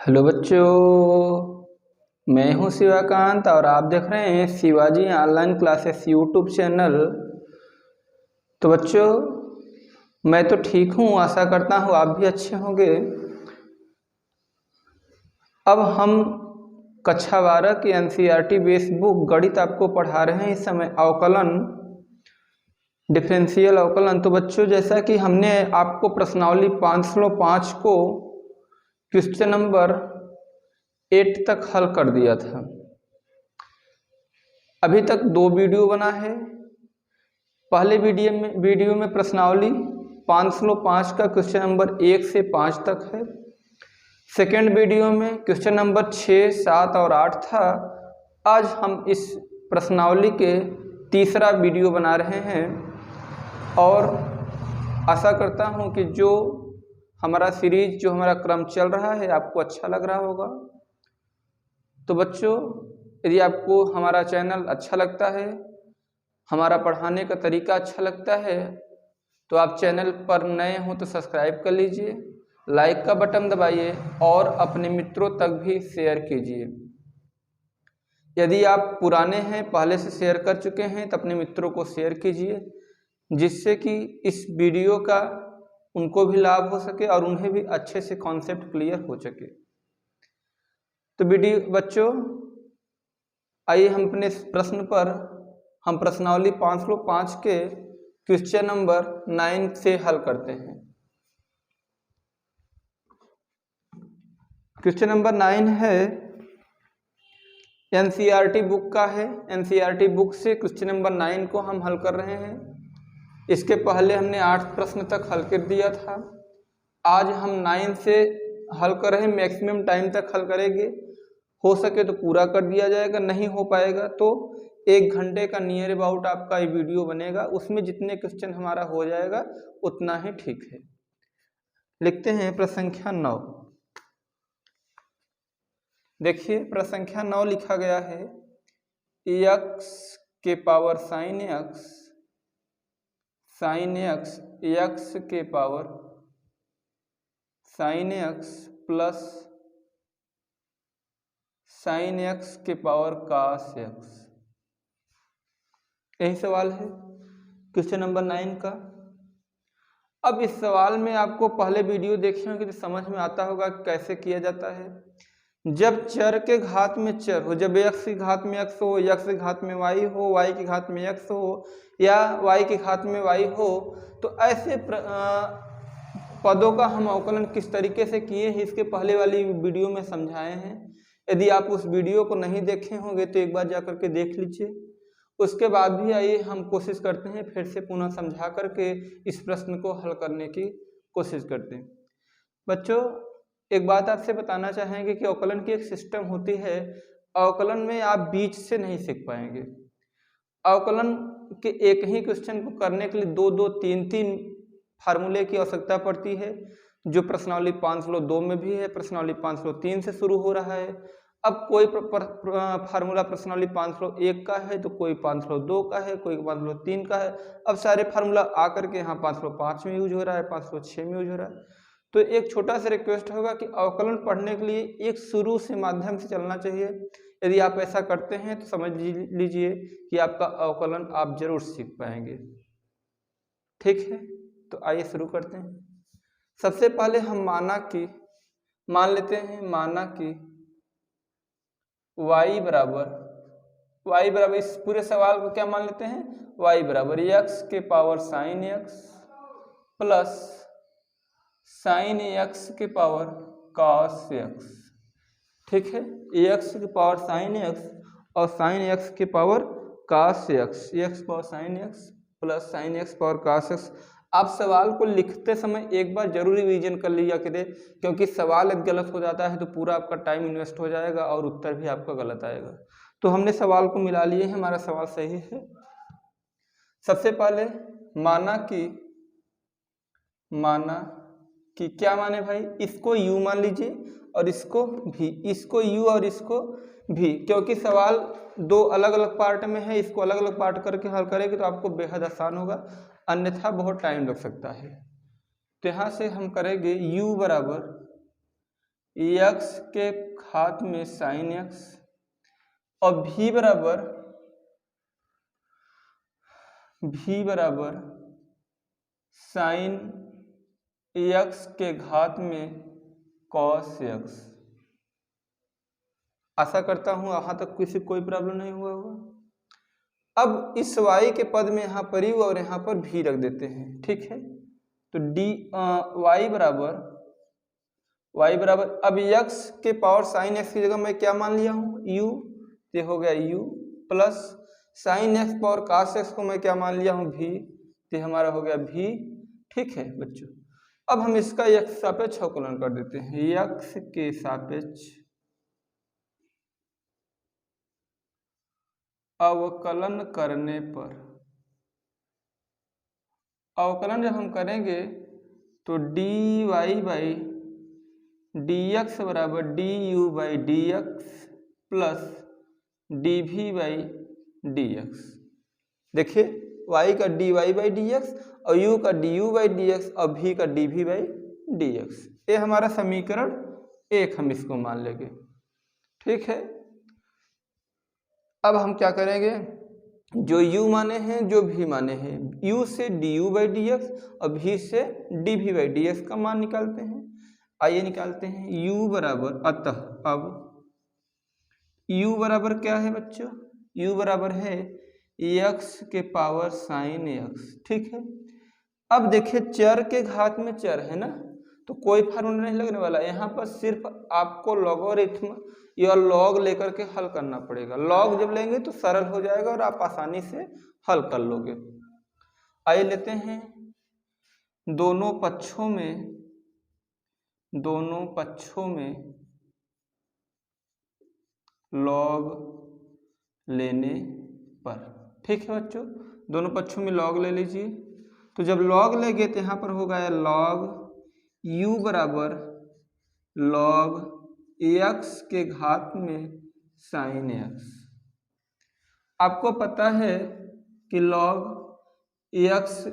Hello बच्चों, मैं हूं शिवाकांत और आप देख रहे हैं Shivaji online classes YouTube channel. तो बच्चों, मैं तो ठीक हूं, आशा करता हूं आप भी अच्छे होंगे। अब हम कक्षा 12 की एनसीईआरटी बेस बुक गणित आपको पढ़ा रहे हैं। इस समय अवकलन, डिफरेंशियल अवकलन। तो बच्चों, जैसा कि हमने आपको प्रश्नावली 505 को क्वेश्चन नंबर 8 तक हल कर दिया था। अभी तक 2 वीडियो बना है। पहले वीडियो में प्रश्नावली 505 का क्वेश्चन नंबर 1 से 5 तक है। सेकेंड वीडियो में क्वेश्चन नंबर 6, 7 और 8 था। आज हम इस प्रश्नावली के तीसरा वीडियो बना रहे हैं और आशा करता हूं कि जो हमारा सीरीज, जो हमारा क्रम चल रहा है, आपको अच्छा लग रहा होगा। तो बच्चों, यदि आपको हमारा चैनल अच्छा लगता है, हमारा पढ़ाने का तरीका अच्छा लगता है, तो आप चैनल पर नए हो तो सब्सक्राइब कर लीजिए, लाइक का बटन दबाइए और अपने मित्रों तक भी शेयर कीजिए। यदि आप पुराने हैं, पहले से शेयर कर चुके हैं, तो अपने मित्रों को शेयर कीजिए, जिससे कि इस वीडियो का उनको भी लाभ हो सके और उन्हें भी अच्छे से कॉन्सेप्ट क्लियर हो सके। तो वीडियो बच्चों, आइए हम अपने प्रश्न पर हम प्रश्नावली 505 के क्वेश्चन नंबर 9 से हल करते हैं। क्वेश्चन नंबर 9 है, एनसीईआरटी बुक का है। एनसीईआरटी बुक से क्वेश्चन नंबर 9 को हम हल कर रहे हैं। इसके पहले हमने 8 प्रश्न तक हल कर दिया था। आज हम 9 से हल कर रहे हैं। मैक्सिमम टाइम तक हल करेंगे, हो सके तो पूरा कर दिया जाएगा, नहीं हो पाएगा तो 1 घंटे का नियर अबाउट आपका ये वीडियो बनेगा। उसमें जितने क्वेश्चन हमारा हो जाएगा उतना ही ठीक है। लिखते हैं प्रश्न संख्या 9। देखिए, प्रश्न संख्या 9 लिखा गया है, x के power sine x, sine x, x के power sine x plus sine x के पावर cos x। यही सवाल है क्वेश्चन नंबर 9 का। अब इस सवाल में आपको पहले वीडियो देखे होंगे तो समझ में आता होगा कैसे किया जाता है। जब चर के घात में चर हो, जब x की घात में x हो, x की घात में y हो, y की घात में x हो या y की घात में y हो, तो ऐसे पदों का हम अवकलन किस तरीके से किए हैं, इसके पहले वाली वीडियो में समझाए हैं। यदि आप उस वीडियो को नहीं देखे होंगे तो एक बार जा करके देख लीजिए। उसके बाद भी आइए हम कोशिश करते हैं, फिर से पुनः समझा करके इस प्रश्न को हल करने की कोशिश करते हैं। बच्चों, एक बात आपसे बताना चाहेंगे कि अवकलन की एक सिस्टम होती है। अवकलन में आप बीच से नहीं सीख पाएंगे। अवकलन के एक ही क्वेश्चन को करने के लिए 2-2, 3-3 फार्मूले की आवश्यकता पड़ती है, जो प्रश्नावली 502 में भी है, प्रश्नावली 503 से शुरू हो रहा है। अब कोई फार्मूला प्रश्नावली 501 का है, तो कोई 502 का है, कोई 503 का है। अब सारे फार्मूला आकर के यहाँ 505 में यूज हो रहा है, 506 में यूज हो रहा है। तो एक छोटा सा रिक्वेस्ट होगा कि अवकलन पढ़ने के लिए एक शुरू से माध्यम से चलना चाहिए। यदि आप ऐसा करते हैं तो समझ लीजिए कि आपका अवकलन आप जरूर सीख पाएंगे। ठीक है, तो आइए शुरू करते हैं। सबसे पहले हम मान लेते हैं कि y बराबर इस पूरे सवाल को क्या मान लेते हैं, y बराबर x के power sine x plus sine x के पावर cos x। ठीक है, x के पावर साइन x और साइन x के power cos x, x power sine x plus sine x power cos x। आप सवाल को लिखते समय एक बार जरूर रिवीजन कर लिया करें, क्योंकि सवाल यदि गलत हो जाता है तो पूरा आपका टाइम इन्वेस्ट हो जाएगा और उत्तर भी आपका गलत आएगा। तो हमने सवाल को मिला लिए हैं, हमारा सवाल सही है। सबसे पहले माना कि क्या माने भाई, इसको u मान लीजिए और इसको v, इसको u और इसको v, क्योंकि सवाल 2 अलग अलग पार्ट में है। इसको अलग अलग पार्ट करके हल करेंगे तो आपको बेहद आसान होगा, अन्यथा बहुत टाइम लग सकता है। तो यहाँ से हम करेंगे u बराबर एक्स के घात में साइन एक्स और भी बराबर साइन एक्स के घात में कॉस एक्स। आशा करता हूं यहां तक किसी कोई प्रॉब्लम नहीं हुआ होगा। अब इस y के पद में यहाँ पर u और यहाँ पर भी रख देते हैं, ठीक है। तो y बराबर अब x के पावर साइन x की जगह मैं क्या मान लिया हूँ u, ये हो गया u plus sine x power cos x को मैं क्या मान लिया हूँ v, ये हमारा हो गया v, ठीक है बच्चों। अब हम इसका x सापेक्ष अवकलन कर देते हैं। x के सापेक्ष अवकलन करने पर, अवकलन जब हम करेंगे तो dy बाई dx बराबर du by dx plus dv by dx। देखिए y का dy बाई dx और u का du बाई dx और v का dv बाई dx, ये हमारा समीकरण 1 हम इसको मान लेंगे, ठीक है। अब हम क्या करेंगे, जो u माने हैं जो v माने हैं, u से du बाई dx और v से dv बाई dx का मान निकालते हैं। आइए निकालते हैं। u बराबर, अतः अब u बराबर क्या है बच्चों, u बराबर है x के पावर साइन x, ठीक है। अब देखिए चर के घात में चर है ना, तो कोई फार्मूला नहीं लगने वाला, यहाँ पर सिर्फ आपको लॉगरिथम या लॉग लेकर के हल करना पड़ेगा। लॉग जब लेंगे तो सरल हो जाएगा और आप आसानी से हल कर लोगे। आइए लेते हैं, दोनों पक्षों में लॉग लेने पर, ठीक है बच्चों, दोनों पक्षों में लॉग ले लीजिए। तो जब लॉग लेंगे तो यहाँ पर होगा लॉग u बराबर लॉग x के घात में साइन x। आपको पता है कि लॉग x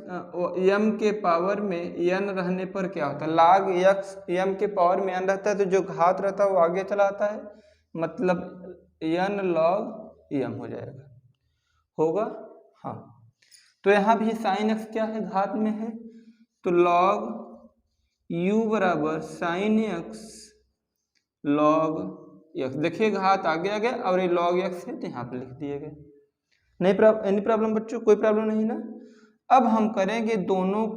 m के पावर में n रहने पर क्या होता है, log x m के पावर में n रहता है तो जो घात रहता है वो आगे चला आता है, मतलब n log m हो जाएगा, होगा हाँ। तो यहाँ भी साइन x क्या है, घात में है, तो log u बराबर साइन x log x। देखिए घात आगे आ गया और ये log x है तो यहाँ पे लिख दिए गए। नहीं एनी प्रॉब्लम बच्चों, कोई प्रॉब्लम नहीं ना। अब हम करेंगे दोनों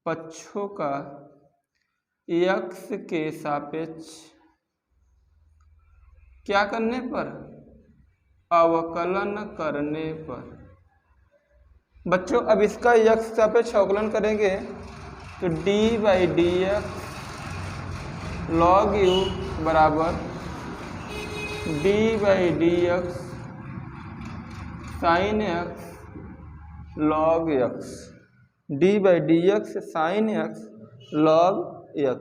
पक्षों का x के सापेक्ष क्या करने पर, अवकलन करने पर। बच्चों अब इसका x सापेक्ष अवकलन करेंगे तो d by D x log u बराबर d by D x sine x log x, d by D x sine x log x।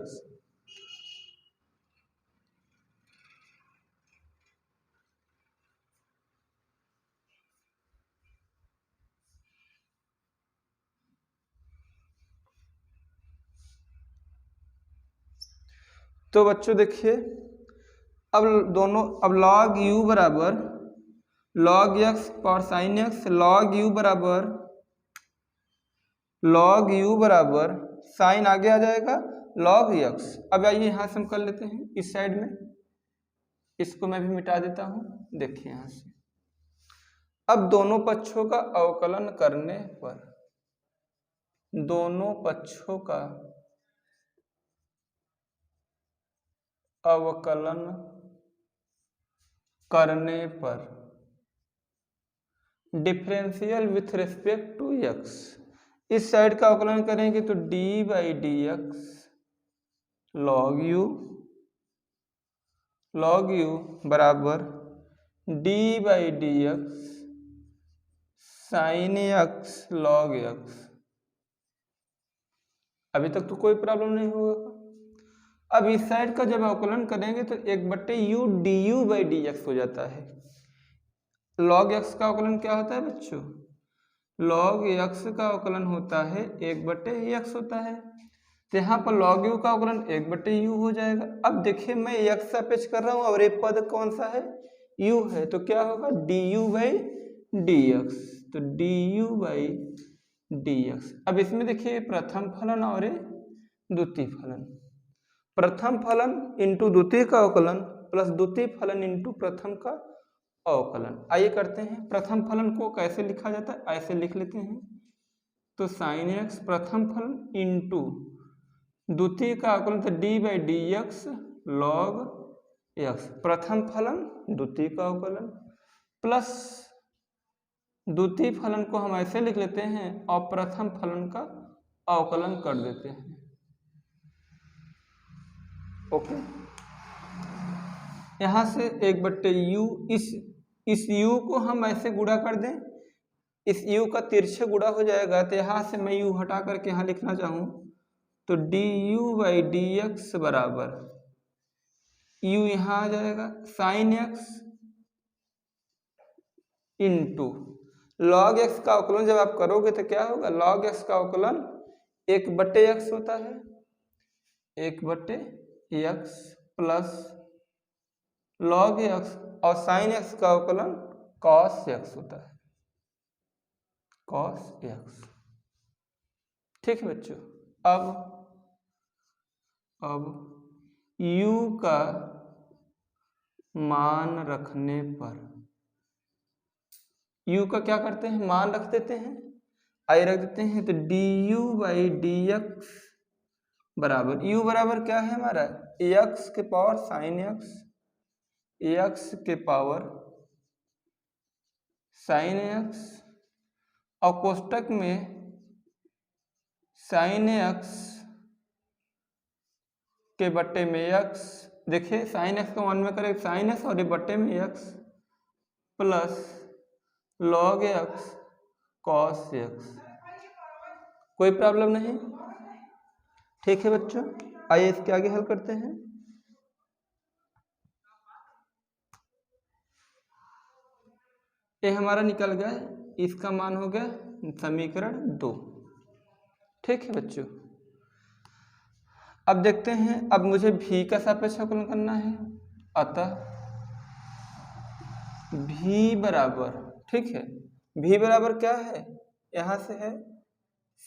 तो बच्चों देखिए अब log u बराबर log x और साइन x, log u बराबर साइन आगे आ जाएगा log x। अब आइए यहाँ से हम कर लेते हैं इस साइड में, इसको मैं भी मिटा देता हूँ। देखिए यहाँ से अब दोनों पक्षों का अवकलन करने पर, दोनों पक्षों का अवकलन करने पर differential with respect to x, इस साइड का अवकलन करेंगे तो d by D x log u बराबर d by D x sine x log x। अभी तक तो कोई प्रॉब्लम नहीं होगा। अब इस साइड का जब अवकलन करेंगे तो 1/u du by D x हो जाता है। log x का अवकलन क्या होता है बच्चों, लॉग एक्स का अवकलन होता है 1/x होता है, तो यहाँ पर लॉग यू का अवकलन 1/u हो जाएगा। अब देखिए मैं x सापेक्ष कर रहा हूँ और ये पद कौन सा है, u है, तो क्या होगा du/dx, तो du/dx। अब इसमें देखिए प्रथम फलन और ये द्वितीय फलन, प्रथम फलन इंटू द्वितीय का अवकलन प्लस द्वितीय फलन इंटू प्रथम का अवकलन। आइए करते हैं, प्रथम फलन को कैसे लिखा जाता है, ऐसे लिख लेते हैं, तो sin x प्रथम फलन इंटू द्वितीय का अवकलन तो d/dx log x, प्रथम फलन द्वितीय का अवकलन प्लस द्वितीय फलन को हम ऐसे लिख लेते हैं और प्रथम फलन का अवकलन कर देते हैं। ओके, यहां से 1/u, इस u को हम ऐसे गुणा कर दें, इस u का तिरछे गुणा हो जाएगा, तो यहां से मैं u हटा करके यहां लिखना चाहूं तो du/dx बराबर u यहां आ जाएगा sin x into log x का अवकलन जब आप करोगे तो क्या होगा, log x का अवकलन 1/x होता है, 1/x प्लस log x और sin x का अवकलन cos x होता है, cos x। ठीक है बच्चों, अब u का मान रखने पर, u का क्या करते हैं, मान रख देते हैं, आई रख देते हैं, तो du/dx बराबर, u बराबर क्या है हमारा, x के पावर sin x, x के पावर sin x और कोष्टक में sin x के बट्टे में x, देखिए sin x को 1 में करें sin x और ये बट्टे में x plus log x cos x। कोई प्रॉब्लम नहीं, ठीक है बच्चों। आइए इसके आगे हल करते हैं। ये हमारा निकल गया, इसका मान हो गया समीकरण 2। ठीक है बच्चों, अब देखते हैं, अब मुझे v का सापेक्ष अवकलन करना है, अतः v बराबर, ठीक है, v बराबर क्या है, यहां से है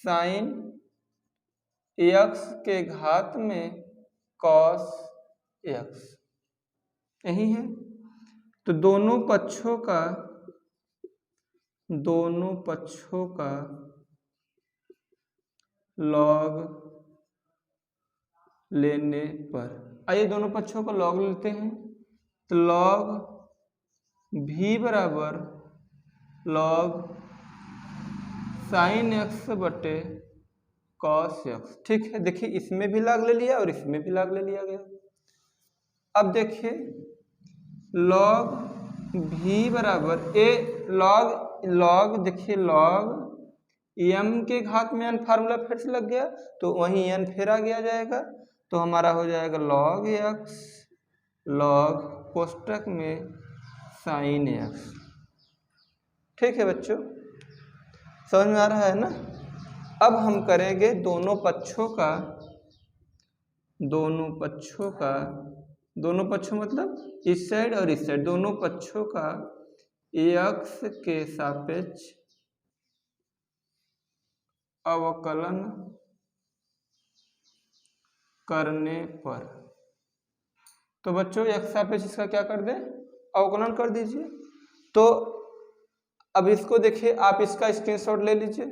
sin x के घात में cos x, यही है, तो दोनों पक्षों का लॉग लेने पर, आइए दोनों पक्षों का लॉग लेते हैं, तो लॉग v बराबर लॉग sin x बटे cos x। ठीक है, देखिए इसमें भी लॉग ले लिया और इसमें भी लॉग ले लिया गया। अब देखिए लॉग v बराबर ए लॉग देखिए लॉग m के घात में n फार्मूला फिर से लग गया, तो वहीं n फिर आगे आ जाएगा, तो हमारा हो जाएगा log x log कोष्टक में sin x। ठीक है बच्चों, समझ में आ रहा है ना। अब हम करेंगे दोनों पक्षों मतलब इस साइड और इस साइड, दोनों पक्षों का x के सापेक्ष अवकलन करने पर। तो बच्चों x सापेक्ष इसका क्या कर दें, अवकलन कर दीजिए। तो अब इसको देखिए, आप इसका स्क्रीनशॉट ले लीजिए,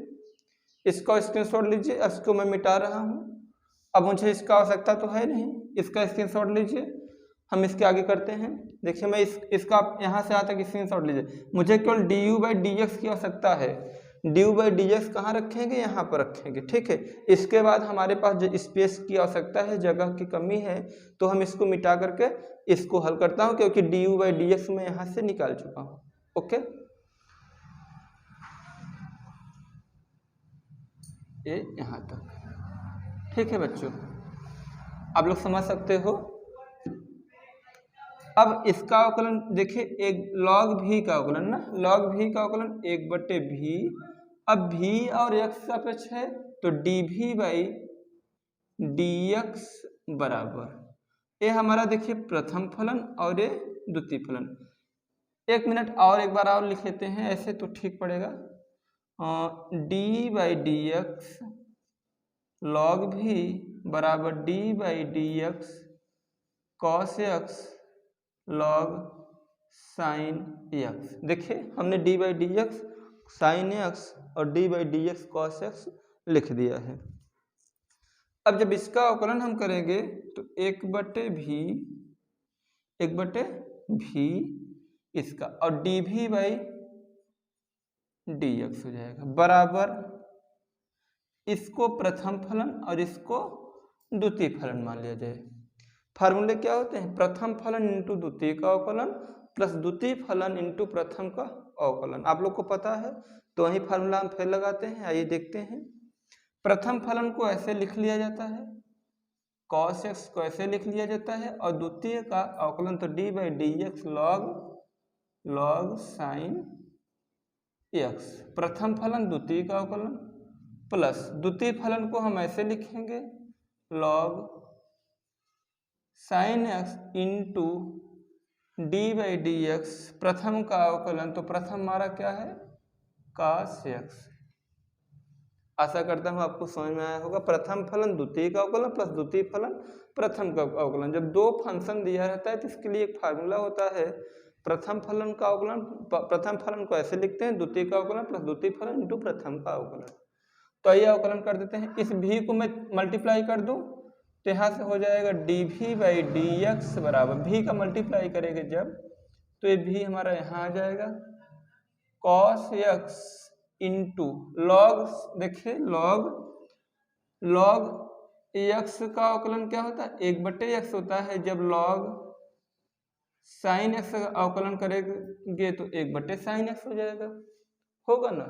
इसका स्क्रीनशॉट लीजिए, इसको मैं मिटा रहा हूं, अब मुझे इसका आवश्यकता तो है नहीं, इसका स्क्रीनशॉट लीजिए, हम इसके आगे करते हैं। देखिए मैं इसका यहाँ से आता कि स्क्रीनशॉट लीजिए, मुझे केवल du/dx की आवश्यकता है, du/dx कहाँ रखेंगे, यहाँ पर रखेंगे। ठीक है, इसके बाद हमारे पास जो स्पेस की आवश्यकता है, जगह की कमी है, तो हम इसको मिटा करके इसको हल करता हूँ, क्योंकि du/dx मैं यहाँ से निकाल चुका हूँ। ओके, ये यहाँ तक। ठीक है बच्चों, आप लोग समझ सकते हो। अब इसका अवकलन देखिए, एक log v का अवकलन ना, log v का अवकलन 1/v अब v और x सापेक्ष है तो dv बाई dx बराबर, ये हमारा देखिए प्रथम फलन और ये द्वितीय फलन। एक मिनट और एक बार और लिख लेते हैं, ऐसे तो ठीक पड़ेगा। D by D x log भी बराबर d by D x cos x log sine x. देखिए हमने d by D x sine x और d by D x cos x लिख दिया है। अब जब इसका अवकलन हम करेंगे तो एक बटे भी इसका और डी भी बाई डी एक्स हो जाएगा बराबर, इसको प्रथम फलन और इसको द्वितीय फलन मान लिया जाए। फार्मूले क्या होते हैं? प्रथम फलन इंटू द्वितीय का अवकलन प्लस द्वितीय फलन इंटू प्रथम का अवकलन। आप लोग को पता है तो वही फार्मूला हम फिर लगाते हैं। आइए देखते हैं। प्रथम फलन को ऐसे लिख लिया जाता है, cos x को ऐसे लिख लिया जाता है और द्वितीय का अवकलन तो d by D x log sine x। प्रथम फलन द्वितीय का अवकलन प्लस द्वितीय फलन को हम ऐसे लिखेंगे log sine x into D by D x. प्रथम का अवकलन तो प्रथम हमारा क्या है? cos x। आशा करता हूँ आपको समझ में आया होगा। प्रथम फलन द्वितीय का अवकलन प्लस द्वितीय फलन प्रथम का अवकलन। जब दो फंक्शन दिया रहता है तो इसके लिए एक फार्मूला होता है, प्रथम फलन का अवकलन, प्रथम फलन को ऐसे लिखते हैं द्वितीय का अवकलन प्लस द्वितीय फलन इंटू प्रथम का अवकलन। तो आइए अवकलन कर देते हैं। इस v को मैं मल्टीप्लाई कर दूं तो यहाँ से हो जाएगा dv बाई डी एक्स बराबर, v का मल्टीप्लाई करेंगे जब तो ये v हमारा यहाँ आ जाएगा cos x इंटू लॉग, देखिए लॉग एक्स का अवकलन क्या होता है? एक बटे एक्स होता है। जब लॉग साइन एक्स का अवकलन करेंगे तो एक बटे साइन एक्स हो जाएगा, होगा ना।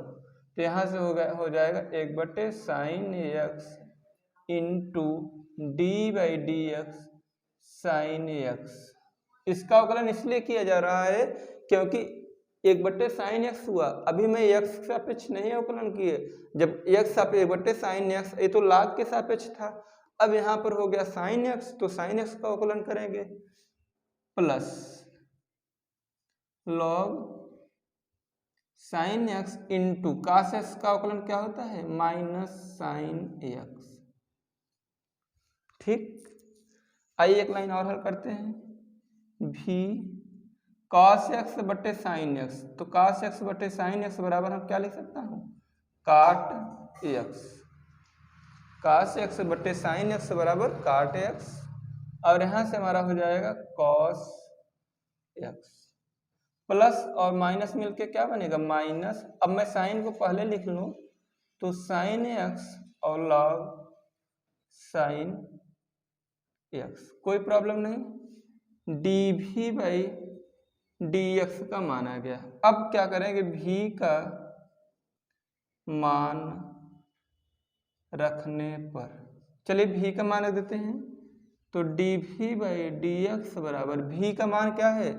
तो यहाँ से हो जाएगा एक बटे sign X into D by D x sine x. इसका अवकलन इसलिए किया जा रहा है क्योंकि एक बट्टे साइन एक्स हुआ, अभी मैं एक्स के सापेक्ष नहीं अवकलन किए। जब एक्स सापेक्ष एक बट्टे साइन एक्स, ये तो लाग के सापेक्ष था, अब यहाँ पर हो गया साइन एक्स तो साइन एक्स का अवकलन करेंगे plus log sine X into cos X का अवकलन क्या होता है? Minus sine X. ठीक, आइए एक लाइन और हल करते हैं। भी cos x बटे साइन एक्स, तो cos x बटे साइन एक्स बराबर हम क्या लिख सकता हूँ? काट x। cos x बटे साइन एक्स बराबर काट x और यहाँ से हमारा हो जाएगा cos x प्लस और माइनस मिलके क्या बनेगा? माइनस। अब मैं साइन को पहले लिख लूँ तो साइन x और लॉग साइन x, कोई प्रॉब्लम नहीं। dv बाई dx का मान आ गया। अब क्या करेंगे? v का मान रखने पर, चलिए v का मान रख देते हैं तो dv बाई dx बराबर, v का मान क्या है?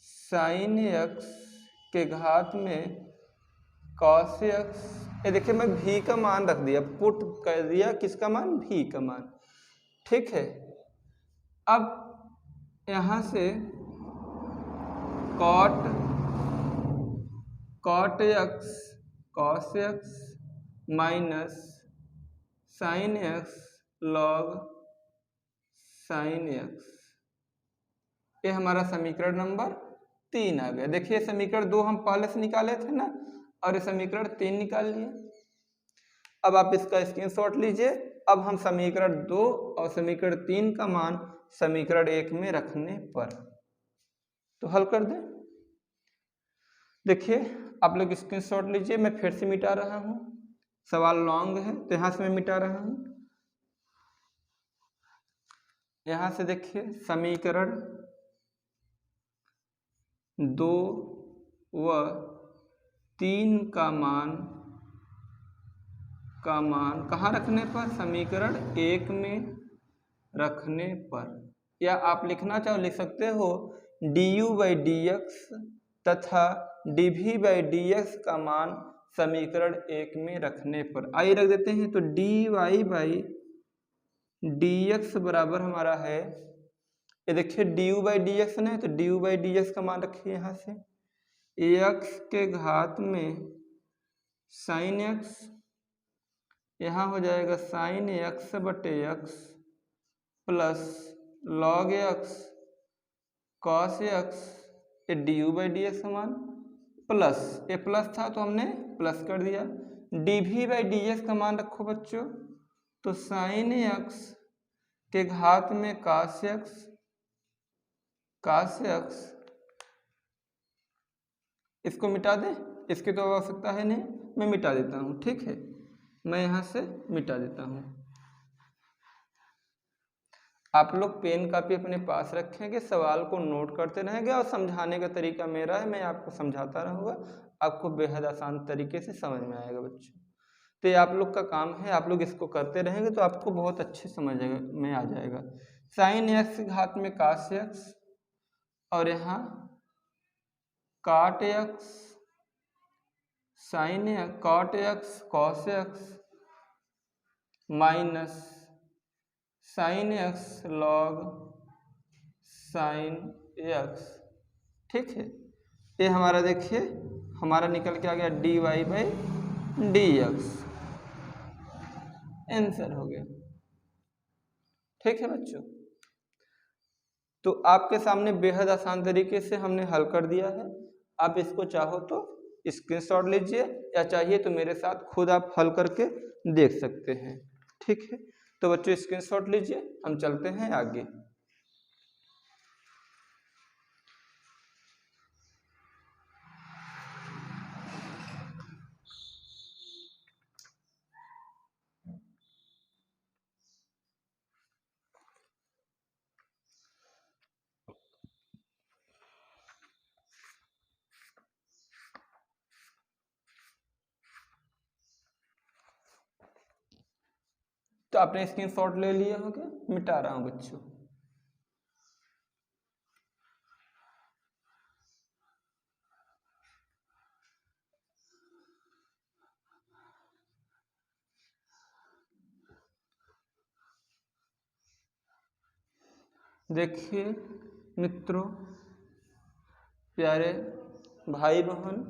साइन x के घात में cos x। ये देखिए मैं v का मान रख दिया, पुट कर दिया किसका मान? v का मान। ठीक है, अब यहाँ से cot x cos x minus sine x log sine x, ये हमारा समीकरण नंबर 3 आ गया। देखिए समीकरण 2 हम पहले से निकाले थे ना, और ये समीकरण 3 निकाल लिए। अब आप इसका स्क्रीनशॉट लीजिए। अब हम समीकरण 2 और समीकरण 3 का मान समीकरण 1 में रखने पर तो हल कर दें। देखिए आप लोग स्क्रीनशॉट लीजिए, मैं फिर से मिटा रहा हूँ, सवाल लॉन्ग है तो यहाँ से मैं मिटा रहा हूँ। यहाँ से देखिए समीकरण 2 व 3 का मान कहाँ रखने पर? समीकरण 1 में रखने पर, या आप लिखना चाहो लिख सकते हो du बाई डी एक्स तथा dv बाई डी एक्स का मान समीकरण 1 में रखने पर। आइए रख देते हैं। तो dy बाई dx बराबर हमारा है, ये देखिए du बाई dx ना, तो du बाई dx का मान रखिए यहाँ से x के घात में साइन x, यहाँ हो जाएगा साइन x बटे x plus log x cos x, ये du बाई dx का मान प्लस, ये प्लस था तो हमने प्लस कर दिया, dv बाई dx का मान रखो बच्चों, तो साइन x के घात में cos x, इसको मिटा दें, इसकी तो आवश्यकता है नहीं, मैं मिटा देता हूँ, ठीक है, मैं यहाँ से मिटा देता हूँ। आप लोग पेन कापी अपने पास रखेंगे, सवाल को नोट करते रहेंगे और समझाने का तरीका मेरा है, मैं आपको समझाता रहूँगा, आपको बेहद आसान तरीके से समझ में आएगा बच्चों। तो ये आप लोग का काम है, आप लोग इसको करते रहेंगे तो आपको बहुत अच्छे समझ में आ जाएगा। साइन x घात में cos x और यहाँ cot x sine cot x cos x minus sine x log sine x, ठीक है। ये हमारा देखिए हमारा निकल के आ गया dy बाई dx, आंसर हो गया, ठीक है बच्चों। तो आपके सामने बेहद आसान तरीके से हमने हल कर दिया है। आप इसको चाहो तो स्क्रीनशॉट लीजिए या चाहिए तो मेरे साथ खुद आप हल करके देख सकते हैं, ठीक है। तो बच्चों स्क्रीनशॉट लीजिए, हम चलते हैं आगे। तो आपने स्क्रीनशॉट ले लिया होगा, मिटा रहा हूं बच्चों। देखिए मित्रों, प्यारे भाई बहन,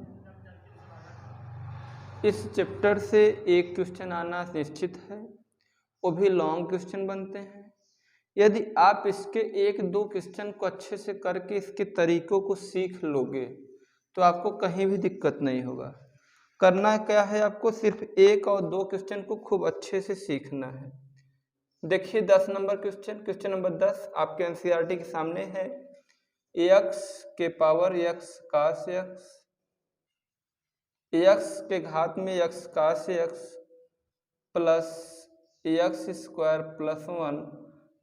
इस चैप्टर से एक क्वेश्चन आना निश्चित है, वो भी लॉन्ग क्वेश्चन बनते हैं। यदि आप इसके एक दो क्वेश्चन को अच्छे से करके इसके तरीकों को सीख लोगे तो आपको कहीं भी दिक्कत नहीं होगा। करना क्या है, आपको सिर्फ एक और दो क्वेश्चन को खूब अच्छे से सीखना है। देखिए 10 नंबर क्वेश्चन, क्वेश्चन नंबर 10 आपके एनसीईआरटी के सामने है। x के पावर x cos x के घात में x cos x plus x square plus 1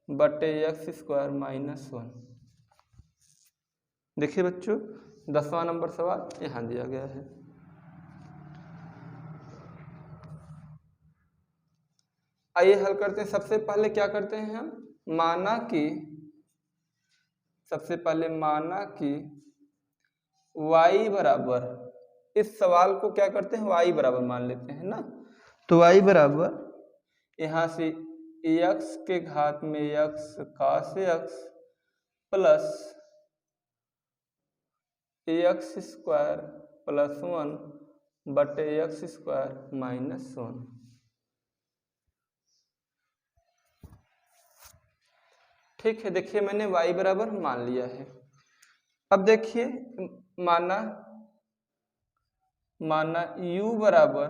बटे x स्क्वायर माइनस 1। देखिए बच्चों 10वां नंबर सवाल यहाँ दिया गया है। आइए हल करते हैं। सबसे पहले क्या करते हैं हम, सबसे पहले माना कि y बराबर, इस सवाल को क्या करते हैं y बराबर मान लेते हैं ना। तो y बराबर यहाँ से x के घात में x cos x plus x square plus 1 बटे x स्क्वायर माइनस 1। ठीक है, देखिए मैंने y बराबर मान लिया है। अब देखिए माना u बराबर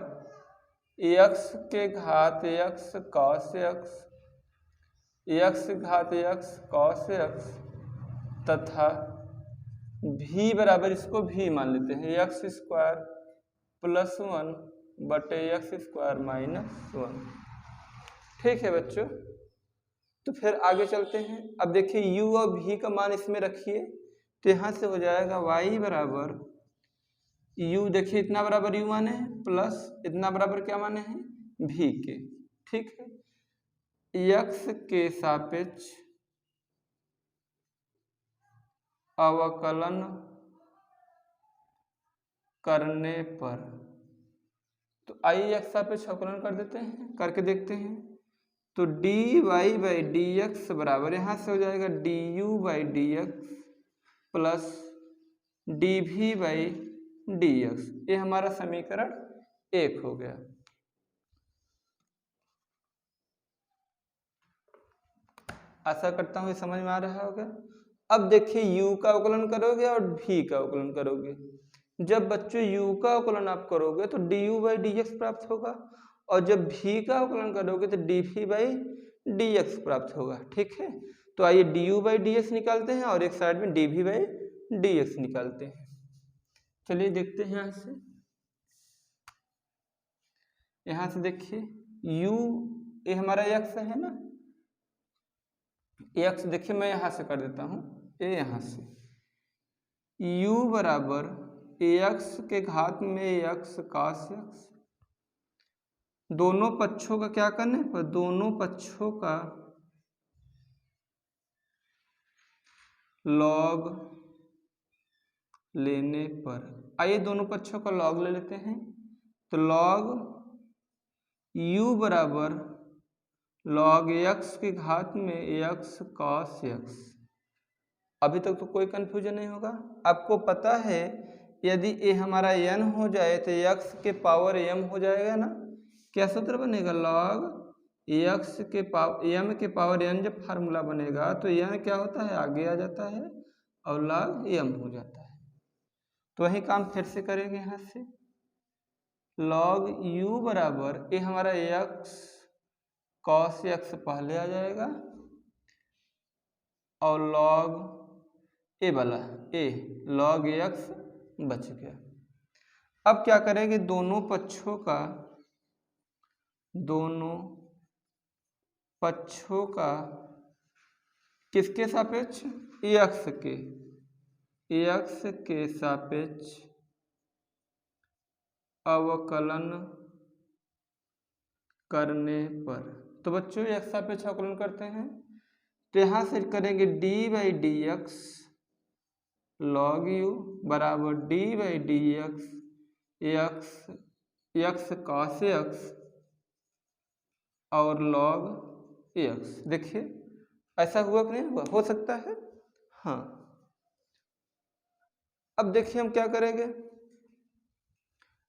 x के घात x cos x घात x cos x तथा v बराबर, इसको v मान लेते हैं, x स्क्वायर प्लस 1 बटे x स्क्वायर माइनस 1। ठीक है बच्चों, तो फिर आगे चलते हैं। अब देखिए u और v का मान इसमें रखिए, तो यहाँ से हो जाएगा y बराबर u, देखिए इतना बराबर u माने हैं प्लस इतना बराबर क्या माने हैं v के। ठीक है, x के सापेक्ष अवकलन करने पर तो आइए एक्स सापेक्ष अवकलन कर देते हैं, करके देखते हैं। तो D Y by D x बराबर यहाँ से हो जाएगा D you by D X plus D V by D X. ये हमारा समीकरण 1 हो गया। आशा करता हूँ ये समझ में आ रहा होगा। अब देखिए u का अवकलन करोगे और v का अवकलन करोगे। जब बच्चों u का अवकलन आप करोगे तो du बाई डी एक्स प्राप्त होगा, और जब v का अवकलन करोगे तो dv बाई डी एक्स प्राप्त होगा। ठीक है, तो आइए du बाई डी एक्स निकालते हैं और एक साइड में dv बाई डी एक्स निकालते हैं। चलिए देखते हैं यहाँ से देखिए u ये हमारा x है ना, x देखिए मैं यहाँ से कर देता हूँ, ये यहाँ से u बराबर ax के घात में x cos x, दोनों पक्षों का क्या करने पर, दोनों पक्षों का लॉग लेने पर। आइए दोनों पक्षों का लॉग ले लेते हैं। तो लॉग u बराबर लॉग x के घात में x cos x। अभी तक तो कोई कंफ्यूजन नहीं होगा। आपको पता है यदि ये हमारा n हो जाए तो x के पावर m हो जाएगा ना। क्या सूत्र बनेगा, लॉग x के m के पावर n। जब फार्मूला बनेगा तो n क्या होता है, आगे आ जाता है और लॉग m हो जाता है। तो वही काम फिर से करेंगे यहाँ से। लॉग u बराबर ये हमारा x cos x पहले आ जाएगा और लॉग ए वाला ए लॉग x बच गया। अब क्या करेंगे, दोनों पक्षों का किसके सापेक्ष, x के सापेक्ष अवकलन करने पर। तो बच्चों x सापेक्ष अवकलन करते हैं तो यहाँ से करेंगे d by D x log u बराबर d by D x cos x और log x। देखिए ऐसा हुआ कि नहीं हुआ, हो सकता है हाँ। अब देखिए हम क्या करेंगे,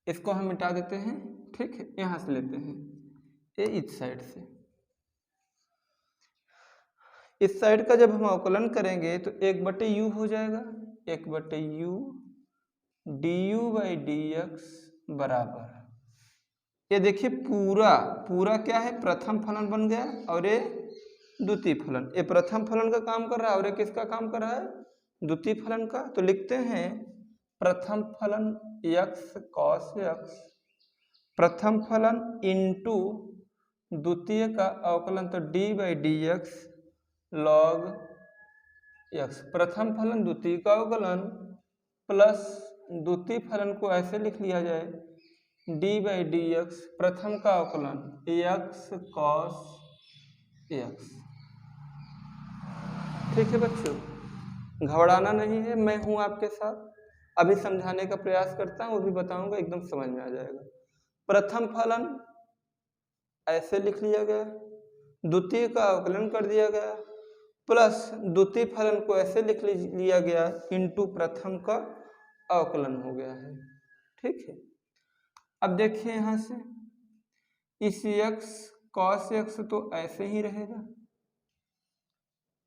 इसको हम मिटा देते हैं। ठीक है, यहाँ से लेते हैं ये इस साइड से। इस साइड का जब हम अवकलन करेंगे तो 1/u हो जाएगा, 1/u du by D x बराबर। ये देखिए पूरा क्या है, प्रथम फलन बन गया और ये द्वितीय फलन। ये प्रथम फलन का काम कर रहा है और ये किसका काम कर रहा है, द्वितीय फलन का। तो लिखते हैं प्रथम फलन x cos x, प्रथम फलन इंटू द्वितीय का अवकलन तो d by D x log x। प्रथम फलन द्वितीय का अवकलन प्लस द्वितीय फलन को ऐसे लिख लिया जाए d बाई डी एक्स प्रथम का अवकलन x cos x। ठीक है बच्चों, घबराना नहीं है, मैं हूं आपके साथ। अभी समझाने का प्रयास करता हूं, वो भी बताऊंगा, एकदम समझ में आ जाएगा। प्रथम फलन ऐसे लिख लिया गया, द्वितीय का अवकलन कर दिया गया, प्लस द्वितीय फलन को ऐसे लिख लिया गया इंटू प्रथम का अवकलन हो गया है। ठीक है, अब देखिए यहाँ से इस x cos x तो ऐसे ही रहेगा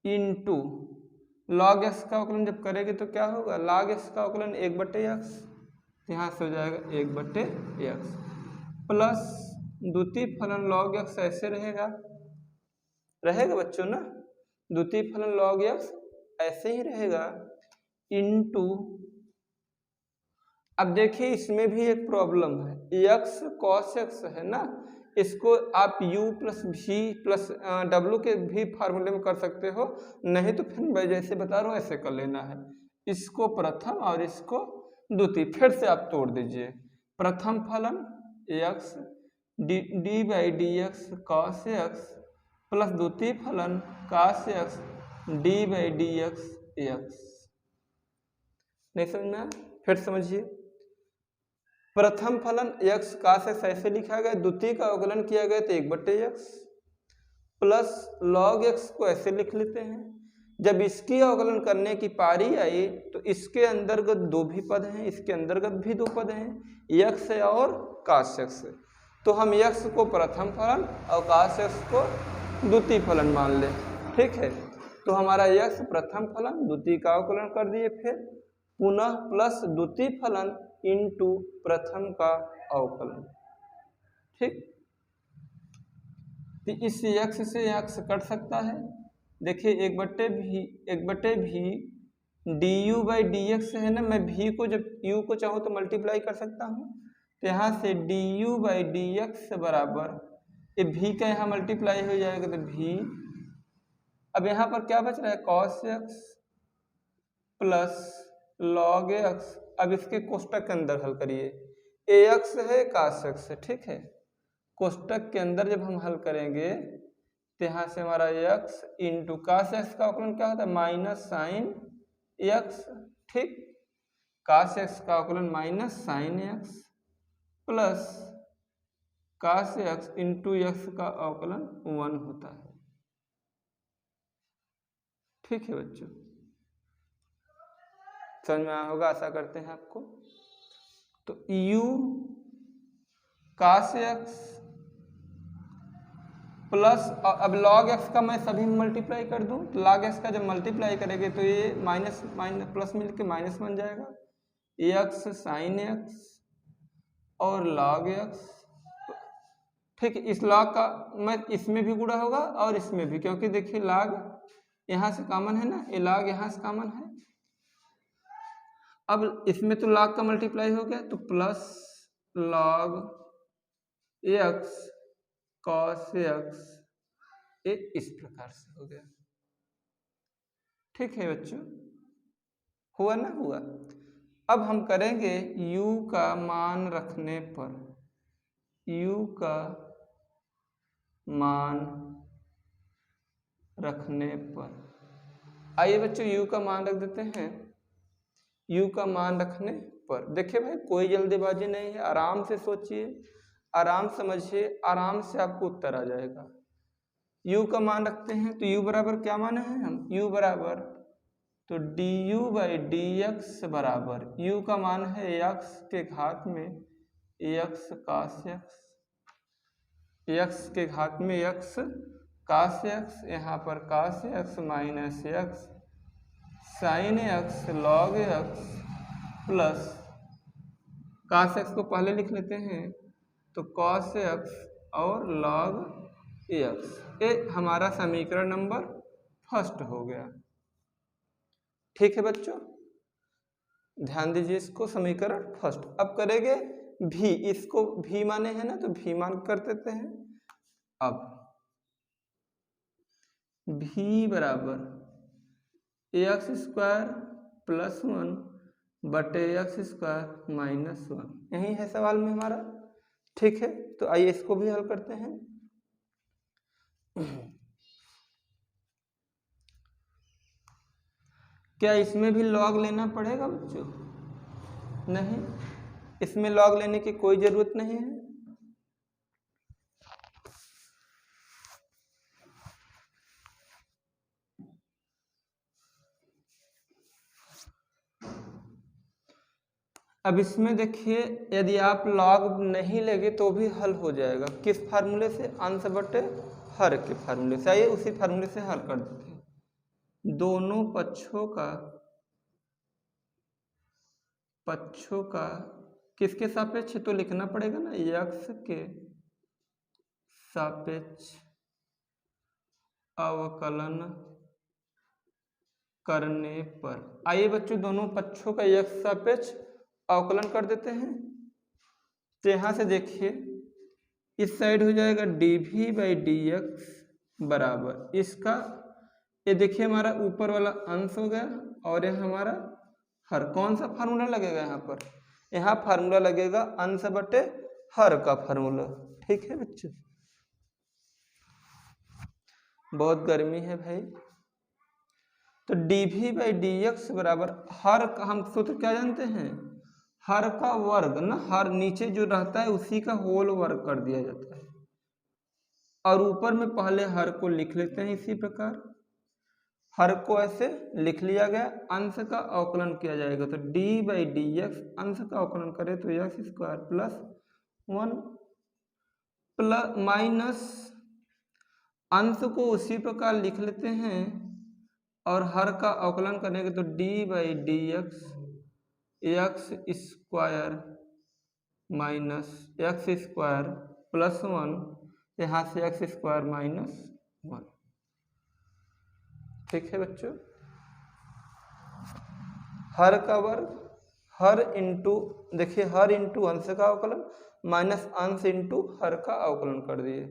इंटू log x का अवकलन जब करेंगे तो क्या होगा, log x का अवकलन 1/x, यहाँ से हो जाएगा 1/x प्लस द्वितीय फलन log x ऐसे रहेगा बच्चों ना, द्वितीय फलन log x ऐसे ही रहेगा इंटू। अब देखिए इसमें भी एक प्रॉब्लम है, x cos x है ना, इसको आप u plus v plus w के भी फार्मूले में कर सकते हो, नहीं तो फिर मैं जैसे बता रहा हूँ ऐसे कर लेना है। इसको प्रथम और इसको द्वितीय फिर से आप तोड़ दीजिए। प्रथम फलन x d by D x cos x plus द्वितीय फलन cos x d by D x. नहीं समझ में आया, फिर समझिए। प्रथम फलन x cos x ऐसे लिखा गया, द्वितीय का अवकलन किया गया तो 1/x प्लस log x को ऐसे लिख लेते हैं। जब इसकी अवकलन करने की पारी आई तो इसके अंतर्गत दो भी पद हैं, इसके अंतर्गत भी दो पद हैं, x और cos x। तो हम x को प्रथम फलन और cos x को द्वितीय फलन मान लें। ठीक है, तो हमारा x प्रथम फलन द्वितीय का अवकलन कर दिए, फिर पुनः प्लस द्वितीय फलन इंटू प्रथम का अवकलन। ठीक, तो इस x से x कट सकता है। देखिए 1/v du/dx है ना, मैं v को जब u को चाहूँ तो मल्टीप्लाई कर सकता हूँ, तो यहाँ से du/dx बराबर ये v का यहाँ मल्टीप्लाई हो जाएगा तो v, अब यहाँ पर क्या बच रहा है cos x plus log x। अब इसके कोष्टक के अंदर हल करिए, ax है cos x है। ठीक है, कोष्टक के अंदर जब हम हल करेंगे तो यहाँ से हमारा x इंटू cos x का अवकलन क्या होता है माइनस साइन x। ठीक, cos x का अवकलन minus sine x plus cos x into x का अवकलन 1 होता है। ठीक है बच्चों, समझ में आया होगा, आशा करते हैं आपको। तो u cos x प्लस, अब log x का मैं सभी में मल्टीप्लाई कर दूं तो log x का जब मल्टीप्लाई करेंगे तो ये माइनस प्लस मिलके माइनस बन जाएगा, x साइन x और log x। ठीक, इस log का मैं इसमें भी गुणा होगा और इसमें भी, क्योंकि देखिए log यहाँ से कॉमन है ना, ये log यहाँ से कॉमन है। अब इसमें तो log का मल्टीप्लाई हो गया तो plus log x cos x, ये इस प्रकार से हो गया। ठीक है बच्चों, हुआ ना, हुआ। अब हम करेंगे u का मान रखने पर, u का मान रखने पर, आइए बच्चों u का मान रख देते हैं। u का मान रखने पर देखिए भाई कोई जल्दीबाजी नहीं है, आराम से सोचिए, आराम समझिए, आराम से आपको उत्तर आ जाएगा। u का मान रखते हैं तो u बराबर क्या माने हैं हम, u बराबर तो du/dx बराबर, u का मान है x के घात में x cos x, x के घात में x cos x, यहाँ पर cos x minus x sine x log x plus cos x को पहले लिख लेते हैं तो cos x और log x। ये हमारा समीकरण नंबर फर्स्ट हो गया। ठीक है बच्चों, ध्यान दीजिए इसको, समीकरण फर्स्ट। अब करेंगे v, इसको v माने है ना तो v मान कर देते हैं। अब v बराबर x² प्लस 1 बटे x² माइनस 1, यही है सवाल में हमारा। ठीक है, तो आइए इसको भी हल करते हैं। क्या इसमें भी log लेना पड़ेगा बच्चों? नहीं, इसमें log लेने की कोई जरूरत नहीं है। अब इसमें देखिए यदि आप log नहीं लेंगे तो भी हल हो जाएगा। किस फार्मूले से, अंश बटे हर के फार्मूले से। आइए उसी फार्मूले से हल कर देते हैं। दोनों पक्षों का किसके सापेक्ष तो लिखना पड़ेगा ना, x के सापेक्ष अवकलन करने पर। आइए बच्चों दोनों पक्षों का x सापेक्ष अवकलन कर देते हैं। तो यहाँ से देखिए इस साइड हो जाएगा dv/dx बराबर इसका, ये देखिए हमारा ऊपर वाला अंश हो गया और यह हमारा हर। कौन सा फार्मूला लगेगा यहाँ पर, यहाँ फार्मूला लगेगा अंश बटे हर का फार्मूला। ठीक है बच्चों, बहुत गर्मी है भाई। तो dv/dx बराबर हर का हम सूत्र क्या जानते हैं, हर का वर्ग ना, हर नीचे जो रहता है उसी का होल वर्ग कर दिया जाता है, और ऊपर में पहले हर को लिख लेते हैं। इसी प्रकार हर को ऐसे लिख लिया गया, अंश का अवकलन किया जाएगा तो d/dx, अंश का अवकलन करें तो x² प्लस 1 प्लस माइनस, अंश को उसी प्रकार लिख लेते हैं और हर का अवकलन करेंगे तो d/dx x² minus x² plus 1, यहाँ से x² माइनस 1। ठीक है बच्चों, हर का वर्ग, हर इंटू, देखिए हर इंटू अंश का अवकलन माइनस अंश इंटू हर का अवकलन कर दिए।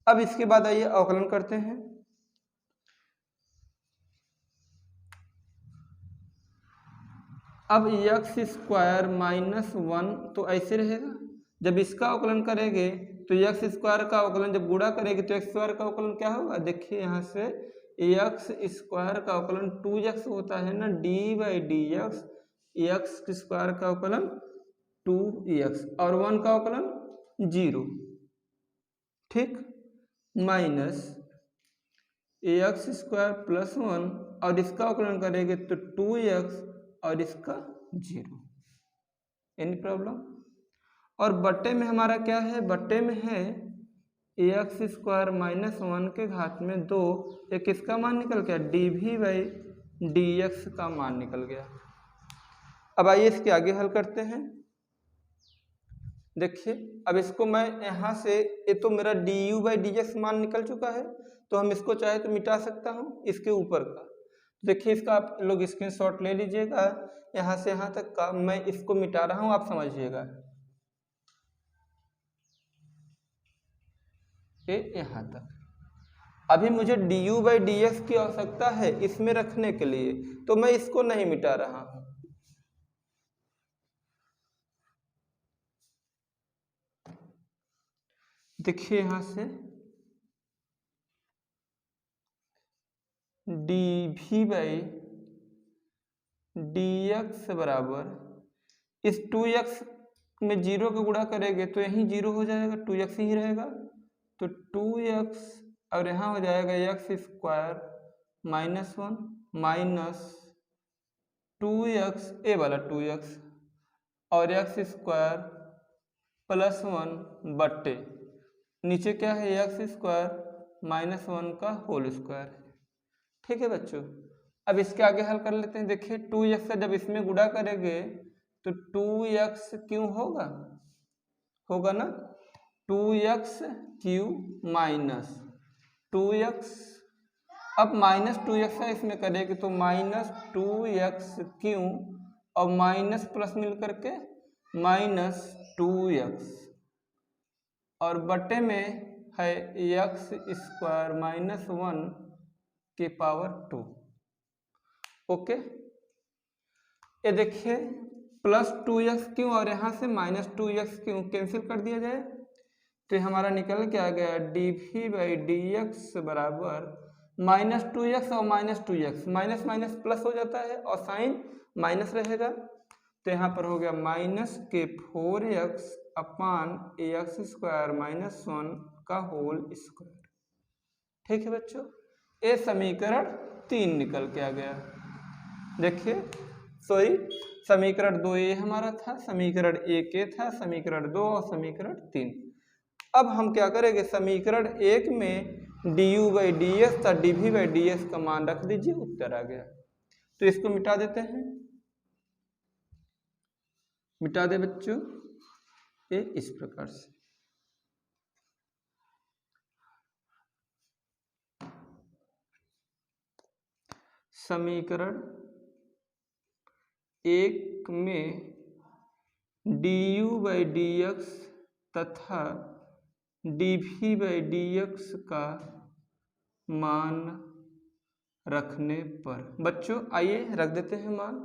अब इसके बाद आइए अवकलन करते हैं। अब x² माइनस 1 तो ऐसे रहेगा, जब इसका अवकलन करेंगे तो x² का अवकलन जब गुणा करेंगे तो x² का अवकलन क्या होगा, देखिए यहाँ से x² का अवकलन 2x होता है ना, d/dx x² का अवकलन 2x और 1 का अवकलन 0, ठीक, माइनस x² प्लस 1 और इसका अवकलन करेंगे तो 2x और इसका 0। Any problem? और बट्टे में हमारा क्या है, बट्टे में है x² माइनस 1 के घात में 2, एक किसका मान निकल गया, dv/dx का मान निकल गया। अब आइए इसके आगे हल करते हैं। देखिए अब इसको मैं यहाँ से, ये तो मेरा du/dx मान निकल चुका है, तो हम इसको चाहे तो मिटा सकता हूँ इसके ऊपर का। देखिए इसका आप लोग स्क्रीनशॉट ले लीजिएगा, यहाँ से यहाँ तक का मैं इसको मिटा रहा हूँ, आप समझिएगा। ये यहाँ तक, अभी मुझे du/dx की आवश्यकता है इसमें रखने के लिए, तो मैं इसको नहीं मिटा रहा हूँ। देखिए यहाँ से dv/dx बराबर इस 2x में 0 का गुणा करेंगे तो यहीं 0 हो जाएगा, 2x ही रहेगा, तो 2x और यहाँ हो जाएगा x² माइनस 1 माइनस 2x, ए वाला 2x और x² प्लस 1 बट्टे नीचे क्या है x² माइनस 1 का होल स्क्वायर। ठीक है बच्चों, अब इसके आगे हल कर लेते हैं। देखिए 2x का जब इसमें गुणा करेंगे तो 2x क्यों होगा, होगा ना 2x³ माइनस 2x, अब माइनस 2x का इसमें करेंगे तो माइनस 2x³ और माइनस प्लस मिल करके माइनस 2x और बटे में है x² माइनस 1 के पावर 2। ओके, ये देखिए प्लस 2x³ और यहाँ से माइनस 2x³ कैंसिल कर दिया जाए तो हमारा निकल के आ गया dv/dx बराबर माइनस 2x और minus 2x, minus minus plus हो जाता है और साइन माइनस रहेगा, तो यहाँ पर हो गया माइनस के 4x अपान x² माइनस 1 का होल स्क्वायर। ठीक है बच्चों, ये समीकरण 3 निकल के आ गया। देखिए सॉरी, समीकरण 2 ये हमारा था, समीकरण 1 ये था, समीकरण 2 और समीकरण 3। अब हम क्या करेंगे, समीकरण 1 में du/dx था, dv/dx का मान रख दीजिए, उत्तर आ गया, तो इसको मिटा देते हैं। मिटा दे बच्चों, ये इस प्रकार से समीकरण 1 में du/dx तथा dv/dx का मान रखने पर, बच्चों आइए रख देते हैं मान।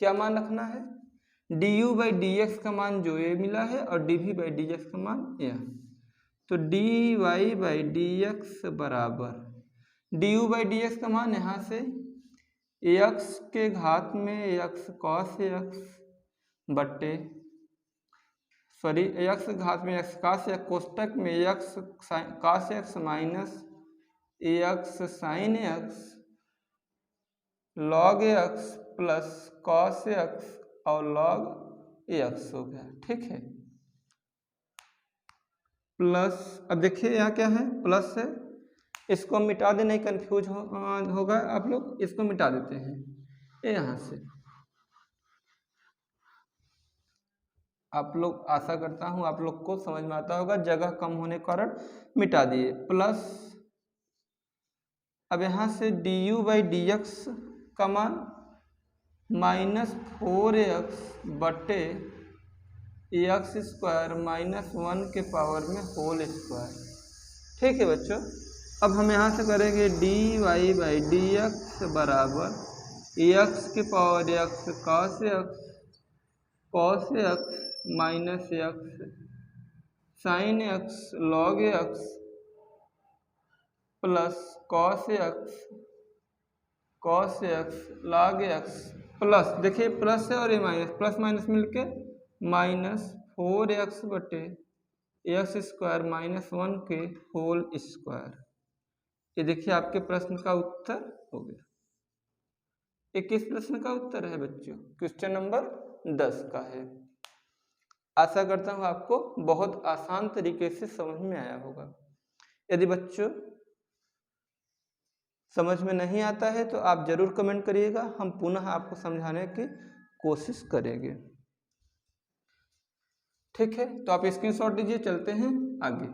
क्या मान रखना है, du/dx का मान जो ये मिला है और dv/dx का मान यह, तो dy/dx बराबर du/dx का मान यहाँ से x के घात में x cos x बट्टे सॉरी एक्स घात में एक्स काश एक्स कोष्टक में एक्स काश x minus X sine X log X plus cos x और लॉग एक्स हो गया। ठीक है, प्लस अब देखिए यहाँ क्या है, प्लस है, इसको मिटा दे, नहीं कंफ्यूज होगा आप लोग, इसको मिटा देते हैं ये यहाँ से। आप लोग आशा करता हूँ आप लोग को समझ में आता होगा, जगह कम होने के कारण मिटा दिए। प्लस अब यहाँ से D you by D X का मान -4x बटे एक्स स्क्वायर -1 के पावर में होल स्क्वायर। ठीक है बच्चों, अब हम यहाँ से करेंगे D Y by D x बराबर एक्स के power X cos X minus X sine X log X plus cos x log X plus, देखिए प्लस है और ये माइनस, प्लस माइनस मिलके -4x बटे एक्स स्क्वायर -1 के होल स्क्वायर। ये देखिए आपके प्रश्न का उत्तर हो गया। ये किस प्रश्न का उत्तर है बच्चों? क्वेश्चन नंबर 10 का है। आशा करता हूँ आपको बहुत आसान तरीके से समझ में आया होगा। यदि बच्चों समझ में नहीं आता है तो आप जरूर कमेंट करिएगा, हम पुनः आपको समझाने की कोशिश करेंगे। ठीक है, तो आप स्क्रीनशॉट दीजिए, चलते हैं आगे।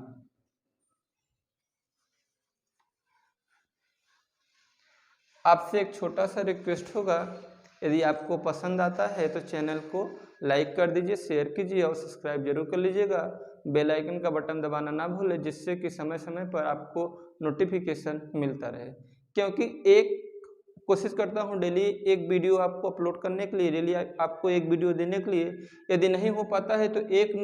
आपसे एक छोटा सा रिक्वेस्ट होगा, यदि आपको पसंद आता है तो चैनल को लाइक कर दीजिए, शेयर कीजिए और सब्सक्राइब जरूर कर लीजिएगा। बेल आइकन का बटन दबाना ना भूलें, जिससे कि समय समय पर आपको नोटिफिकेशन मिलता रहे। क्योंकि एक कोशिश करता हूँ डेली एक वीडियो आपको अपलोड करने के लिए, डेली आपको एक वीडियो देने के लिए। यदि नहीं हो पाता है तो एक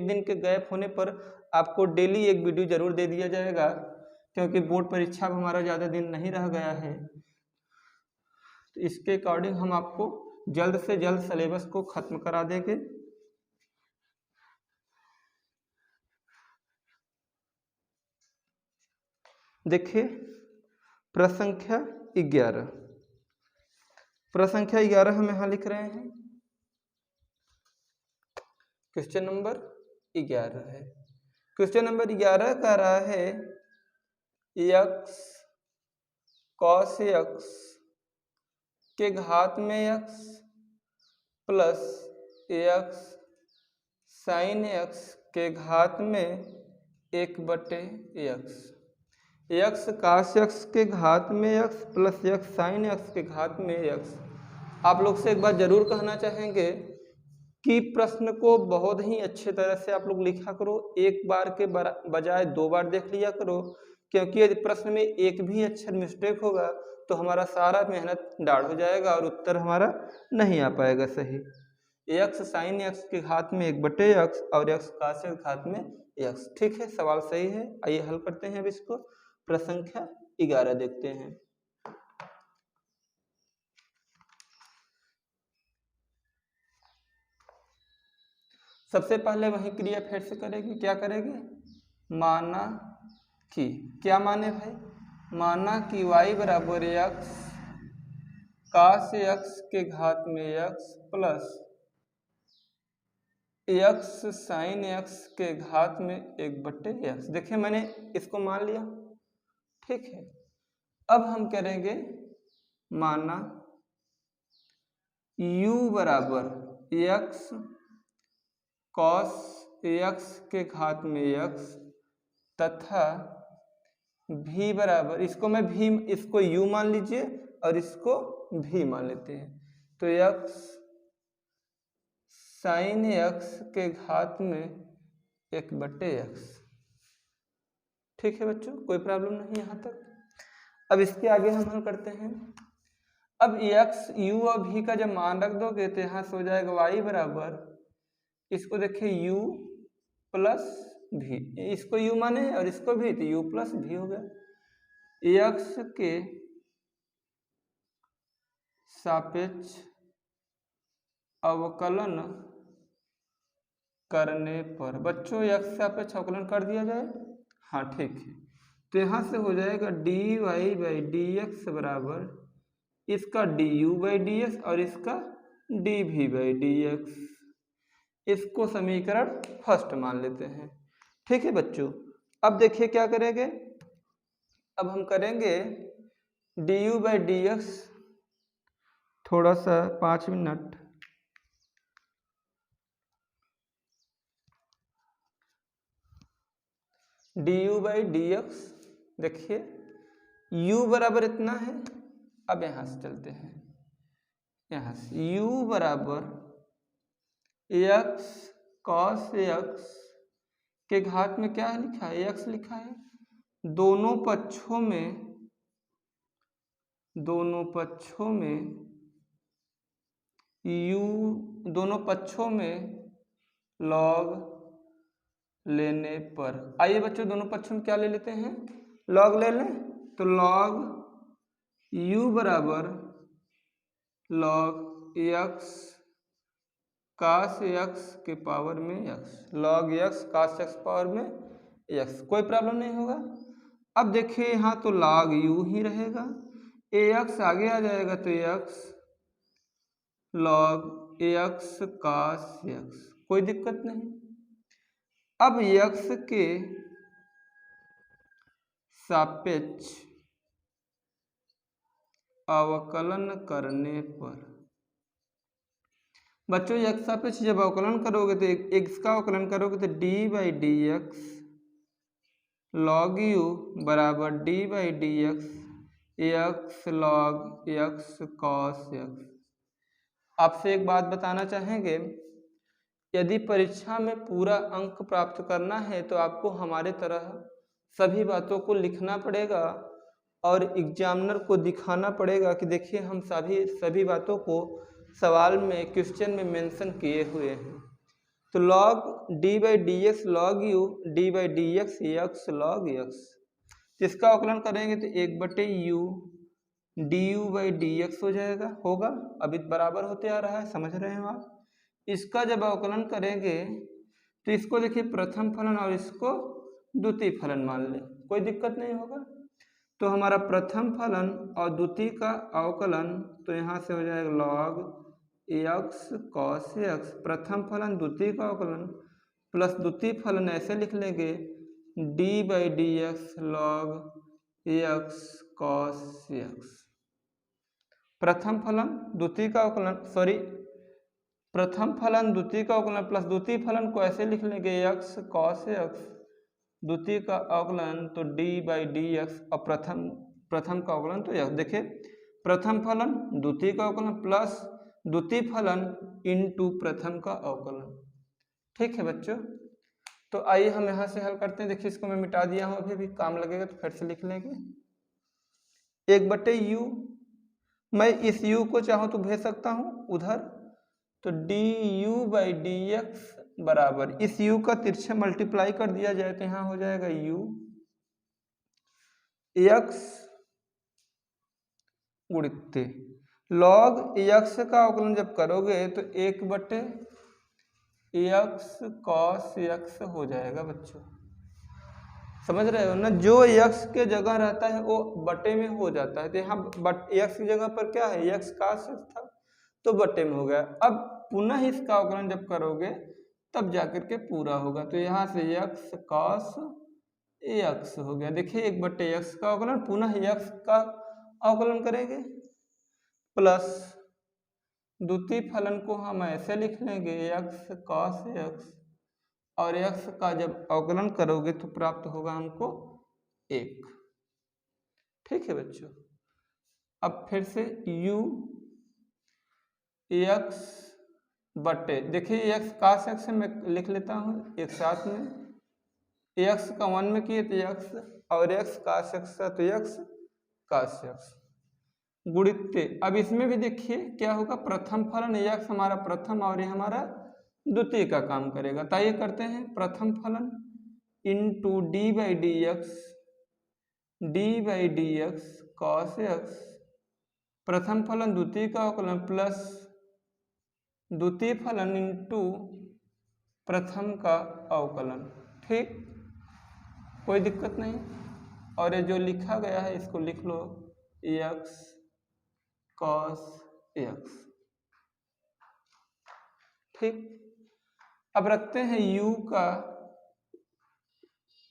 दिन के गैप होने पर आपको डेली एक वीडियो जरूर दे दिया जाएगा, क्योंकि बोर्ड परीक्षा में हमारा ज़्यादा दिन नहीं रह गया है। तो इसके अकॉर्डिंग हम आपको जल्द से जल्द सिलेबस को खत्म करा देंगे। देखिए प्रश्न संख्या 11, प्रश्न संख्या 11 हम यहाँ लिख रहे हैं। क्वेश्चन नंबर 11 है। क्वेश्चन नंबर 11 कह रहा है x cos x के घात में x plus x sine x के घात में 1/x, x cos x के घात में x plus x sine x के घात में x। आप लोग से एक बात जरूर कहना चाहेंगे कि प्रश्न को बहुत ही अच्छे तरह से आप लोग लिखा करो, एक बार के बजाय 2 बार देख लिया करो, क्योंकि यदि प्रश्न में एक भी अक्षर मिस्टेक होगा तो हमारा सारा मेहनत डाढ़ हो जाएगा और उत्तर हमारा नहीं आ पाएगा सही। x साइन x के घात में 1/x और x cos x घात में x। ठीक है, सवाल सही है। आइए हल करते हैं अब इसको। प्रश्न संख्या 11 देखते हैं। सबसे पहले वही क्रिया फिर से करेगी, क्या करेगी? माना कि, क्या माने भाई? माना कि y बराबर x cos x के घात में x plus x sine x के घात में 1/x। देखिए मैंने इसको मान लिया। ठीक है, अब हम करेंगे माना u बराबर x cos x के घात में x तथा v बराबर, इसको मैं v, इसको u मान लीजिए और इसको v मान लेते हैं, तो x साइन x के घात में 1/x। ठीक है बच्चों, कोई प्रॉब्लम नहीं यहाँ तक। अब इसके आगे हम हल करते हैं। अब x u और v का जब मान रख दोगे तो यहाँ से हो जाएगा y बराबर, इसको देखिए u प्लस v, इसको u माने और इसको भी, तो u प्लस v हो गया। x के सापेक्ष अवकलन करने पर बच्चों x से सापेक्ष अवकलन कर दिया जाए। हाँ ठीक है, तो यहाँ से हो जाएगा dy बाई डी एक्स बराबर इसका du बाई डी एक्स और इसका dv बाई डी एक्स। इसको समीकरण फर्स्ट मान लेते हैं। ठीक है बच्चों, अब देखिए क्या करेंगे। अब हम करेंगे du बाई डी एक्स, थोड़ा सा 5 minute. du by D x, देखिए u बराबर इतना है। अब यहाँ से चलते हैं, यहाँ से u बराबर x cos x के घात में क्या लिखा है, x लिखा है। दोनों पक्षों में log लेने पर, आइए बच्चों दोनों पक्षों में क्या ले लेते हैं, log ले लें। तो log u बराबर log x cos x के पावर में x, log x cos x power में x, कोई प्रॉब्लम नहीं होगा। अब देखिए यहाँ तो log u ही रहेगा, ax आगे आ जाएगा तो x log x cos x, कोई दिक्कत नहीं। अब x के सापेक्ष अवकलन करने पर बच्चों x सापेक्ष जब अवकलन करोगे तो x का अवकलन करोगे तो d by D x log u बराबर d by D x log x cos x। आपसे एक बात बताना चाहेंगे, यदि परीक्षा में पूरा अंक प्राप्त करना है तो आपको हमारे तरह सभी बातों को लिखना पड़ेगा और एग्जामिनर को दिखाना पड़ेगा कि देखिए हम सभी बातों को सवाल में क्वेश्चन में मेंशन किए हुए हैं। तो log d by D x log u d by D x x log x, जिसका अवकलन करेंगे तो 1/u du by D x हो जाएगा, होगा। अभी बराबर होते आ रहा है, समझ रहे हैं आप। इसका जब अवकलन करेंगे तो इसको देखिए प्रथम फलन और इसको द्वितीय फलन मान ले, कोई दिक्कत नहीं होगा। तो हमारा प्रथम फलन और द्वितीय का अवकलन तो यहाँ से हो जाएगा log x cos x, प्रथम फलन द्वितीय का अवकलन प्लस द्वितीय फलन ऐसे लिख लेंगे d by D x log x cos x। प्रथम फलन द्वितीय का अवकलन, प्रथम फलन द्वितीय का अवकलन प्लस द्वितीय फलन को ऐसे लिख लेंगे x cos x, द्वितीय का अवकलन तो d बाई डी एक्स और प्रथम का अवकलन तो x। देखिए प्रथम फलन द्वितीय का अवकलन प्लस द्वितीय फलन इनटू प्रथम का अवकलन। ठीक है बच्चों, तो आइए हम यहाँ से हल करते हैं। देखिए इसको मैं मिटा दिया हूँ, अभी भी काम लगेगा तो फिर से लिख लेंगे। 1/u, मैं इस u को चाहूँ तो भेज सकता हूँ उधर, तो du बाई डी एक्स बराबर इस u का तिरछा मल्टीप्लाई कर दिया जाए तो यहाँ हो जाएगा u x गुणित log x का अवकलन जब करोगे तो 1/x cos x हो जाएगा। बच्चों समझ रहे हो ना, जो x के जगह रहता है वो बटे में हो जाता है। तो यहाँ x की जगह पर क्या है, x cos x था तो बटे में हो गया। अब पुनः इसका अवकलन जब करोगे तब जाकर के पूरा होगा, तो यहाँ से x cos x हो गया। देखिए 1/x का अवकलन पुनः x का अवकलन करेंगे प्लस द्वितीय फलन को हम ऐसे लिख लेंगे x cos x, और x का जब अवकलन करोगे तो प्राप्त होगा हमको 1। ठीक है बच्चों, अब फिर से u x बटे, देखिए x cos x मैं लिख लेता हूँ एक साथ में, x का 1 में किए तो x और x cos x था तो x cos x गुणित। अब इसमें भी देखिए क्या होगा, प्रथम फलन x हमारा प्रथम और ये हमारा द्वितीय का काम करेगा। तो ये करते हैं प्रथम फलन into d by D x cos x, प्रथम फलन द्वितीय का अवकलन प्लस द्वितीय फलन इंटू प्रथम का अवकलन। ठीक, कोई दिक्कत नहीं। और ये जो लिखा गया है इसको लिख लो x cos x। ठीक, अब रखते हैं u का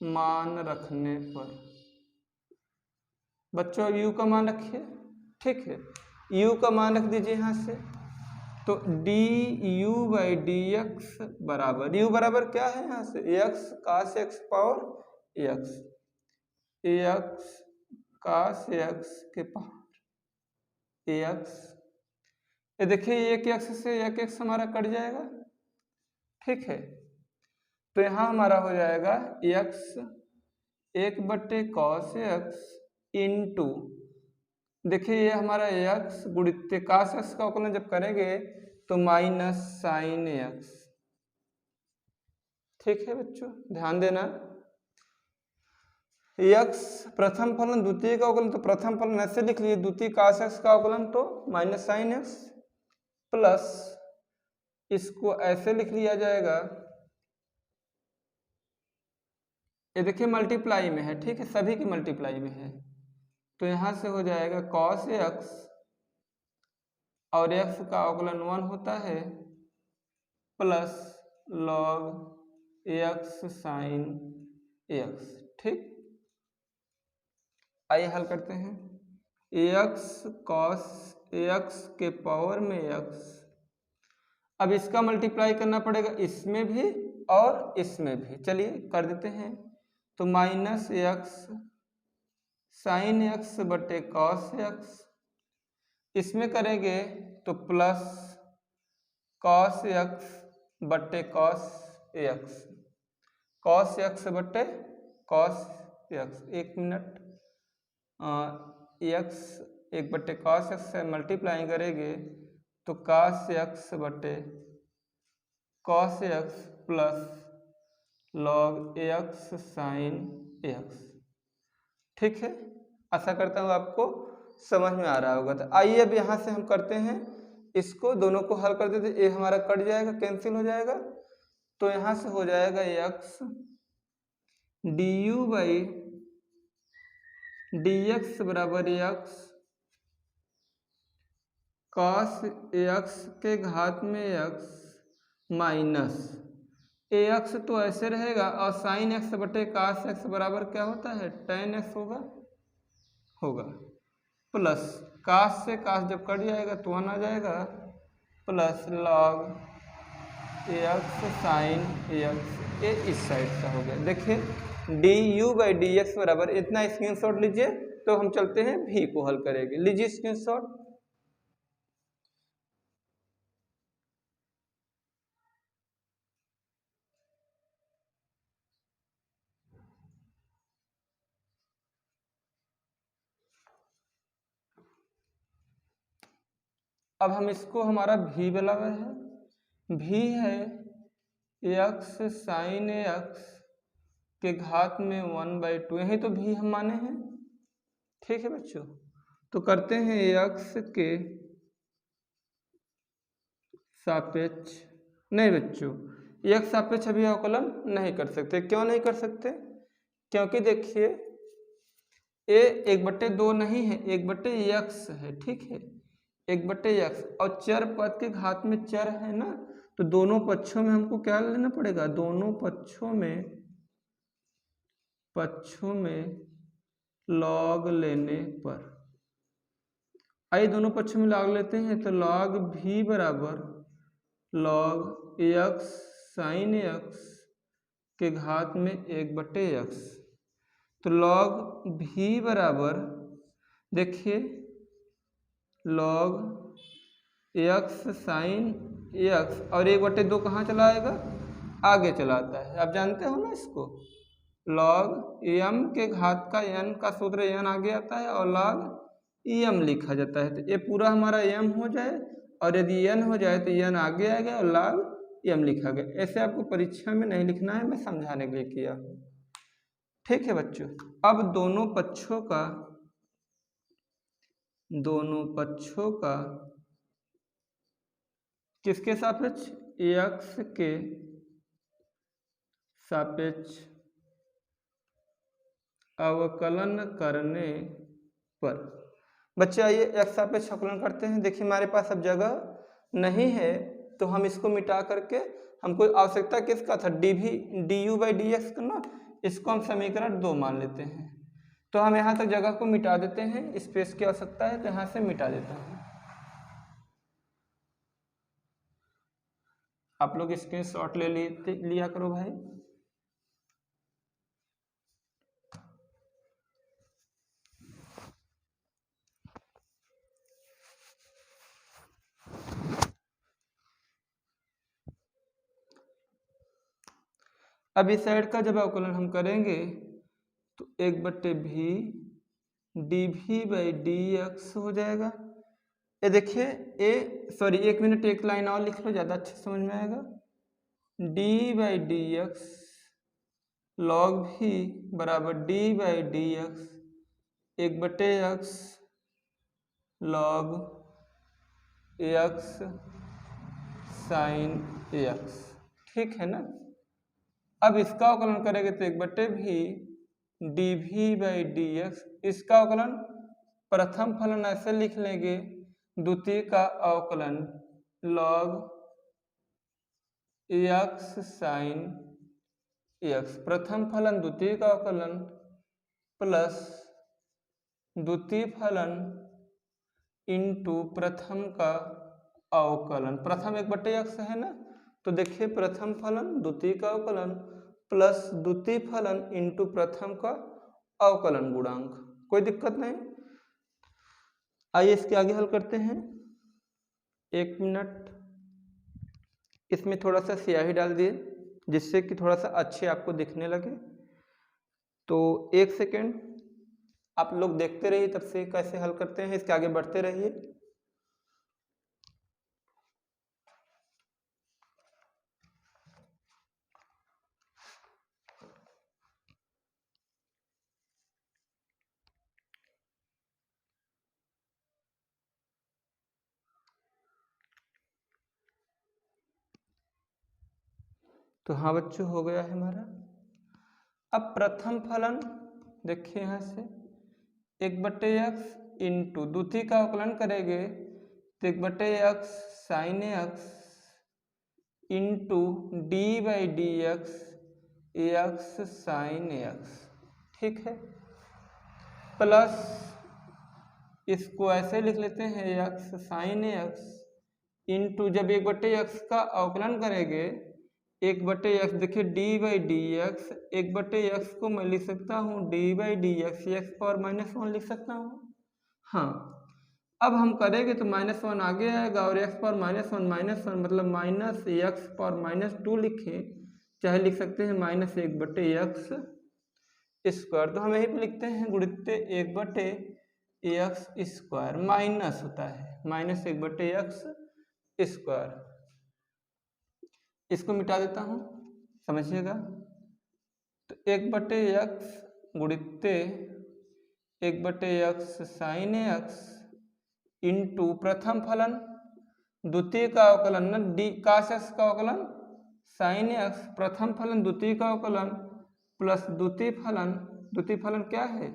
मान रखने पर। बच्चों अब u का मान रखिए। ठीक है, u का मान रख दीजिए यहाँ से। तो du बाई डी एक्स बराबर, u बराबर क्या है यहाँ से x cos x power x, x cos x के पावर x। ये देखिए एक x से एक x हमारा कट जाएगा। ठीक है, तो यहाँ हमारा हो जाएगा x 1/cos x इंटू, देखिए ये हमारा x गुणित cos x का अवकलन जब करेंगे तो माइनस साइन x। ठीक है बच्चों, ध्यान देना। x प्रथम फलन द्वितीय का अवकलन, तो प्रथम फलन ऐसे लिख लीजिए, द्वितीय cos x का अवकलन तो माइनस साइन x, प्लस इसको ऐसे लिख लिया जाएगा, ये देखिए मल्टीप्लाई में है। ठीक है, सभी की मल्टीप्लाई में है, तो यहां से हो जाएगा cos x और x का अवकलन 1 होता है plus log x sin x। ठीक, आइए हल करते हैं। x cos x के पावर में x, अब इसका मल्टीप्लाई करना पड़ेगा इसमें भी और इसमें भी। चलिए कर देते हैं, तो माइनस x साइन x बटे cos x, इसमें करेंगे तो प्लस cos x बटे cos x, cos x बटे cos x। एक मिनट, x 1/cos x से मल्टीप्लाई करेंगे तो cos x बटे cos x plus log x sin x। ठीक है, आशा करता हूँ आपको समझ में आ रहा होगा। तो आइए अब यहाँ से हम करते हैं इसको, दोनों को हल कर देते। ये हमारा कट जाएगा, कैंसिल हो जाएगा, तो यहाँ से हो जाएगा x du बाई dx बराबर x cos x के घात में x माइनस ax तो ऐसे रहेगा, और sin x बटे cos x बराबर क्या होता है tan x होगा प्लस cos से cos जब कट जाएगा तो 1 आ जाएगा, plus log x sin x। ये इस साइड का हो गया। देखिए du बाई डी एक्स बराबर, इतना स्क्रीनशॉट लीजिए, तो हम चलते हैं v को हल करेंगे। लीजिए स्क्रीनशॉट। अब हम इसको, हमारा v वाला है, v है x साइन x के घात में 1/2, यही तो v हम माने हैं। ठीक है बच्चों, तो करते हैं x के सापेक्ष, नहीं बच्चों x सापेक्ष अभी अवकलन नहीं कर सकते। क्यों नहीं कर सकते? क्योंकि देखिए ये 1/2 नहीं है, 1/x है। ठीक है, 1/x, और चर पद के घात में चर है ना, तो दोनों पक्षों में हमको क्या लेना पड़ेगा, दोनों पक्षों में लॉग लेने पर। आइए दोनों पक्षों में लॉग लेते हैं, तो log v बराबर log x sin x के घात में 1/x, तो log v बराबर, देखिए log x sin x, और 1/2 कहाँ चला आएगा, आगे चलाता है। आप जानते हो ना इसको, log m के घात का n का सूत्र n आगे आता है और log m लिखा जाता है। तो ये पूरा हमारा m हो जाए, और यदि n हो जाए तो n आगे आ गया और log m लिखा गया। ऐसे आपको परीक्षा में नहीं लिखना है, मैं समझाने के लिए किया। ठीक है बच्चों, अब दोनों पक्षों का किसके सापेक्ष? x के सापेक्ष अवकलन करने पर। बच्चे आइए x सापेक्ष अवकलन करते हैं। देखिए हमारे पास अब जगह नहीं है तो हम इसको मिटा करके, हमको आवश्यकता किसका था? du/dx का ना, इसको हम समीकरण 2 मान लेते हैं। तो हम यहाँ तक जगह को मिटा देते हैं, स्पेस की आवश्यकता है तो यहाँ से मिटा देता हूँ। आप लोग स्क्रीनशॉट ले लिया करो भाई। अब इस साइड का जब अवकलन हम करेंगे तो 1/v dv/dx हो जाएगा। ये देखिए एक मिनट, एक लाइन और लिख लो, ज़्यादा अच्छे समझ में आएगा। d/dx log v बराबर d/dx 1/x log x sin x, ठीक है ना। अब इसका अवकलन करेंगे तो 1/v dv/dx, इसका अवकलन प्रथम फलन ऐसे लिख लेंगे, द्वितीय का अवकलन log x sin x, प्रथम फलन द्वितीय का अवकलन प्लस द्वितीय फलन इंटू प्रथम का अवकलन। प्रथम 1/x है ना, तो देखिए प्रथम फलन द्वितीय का अवकलन प्लस द्वितीय फलन इंटू प्रथम का अवकलन गुणांक। कोई दिक्कत नहीं। आइए इसके आगे हल करते हैं। 1 मिनट, इसमें थोड़ा सा स्याही डाल दिए जिससे कि थोड़ा सा अच्छे आपको दिखने लगे। तो 1 सेकेंड आप लोग देखते रहिए, तब से कैसे हल करते हैं, इसके आगे बढ़ते रहिए। तो हाँ बच्चों, हो गया है हमारा। अब प्रथम फलन देखिए यहाँ से 1/x इंटू द्वितीय का अवकलन करेंगे तो 1/x sin x into d/dx x sin x, ठीक है, प्लस इसको ऐसे लिख लेते हैं x sin x इंटू, जब 1/x का अवकलन करेंगे 1/x, देखिए d/dx 1/x को मैं लिख सकता हूँ d/dx x⁻⁻1 लिख सकता हूँ। हाँ, अब हम करेंगे तो -1 आगे आएगा और x⁻⁻1 मतलब -x⁻2 लिखें, चाहे लिख सकते हैं -1/x²। तो हम यहीं पे लिखते हैं गुणित 1/x², माइनस होता है -1/x²। इसको मिटा देता हूँ, समझिएगा। तो 1/x गुणित 1/x sin x इंटू प्रथम फलन द्वितीय का अवकलन न डी cos x का अवकलन sin x, प्रथम फलन द्वितीय का अवकलन प्लस द्वितीय फलन क्या है?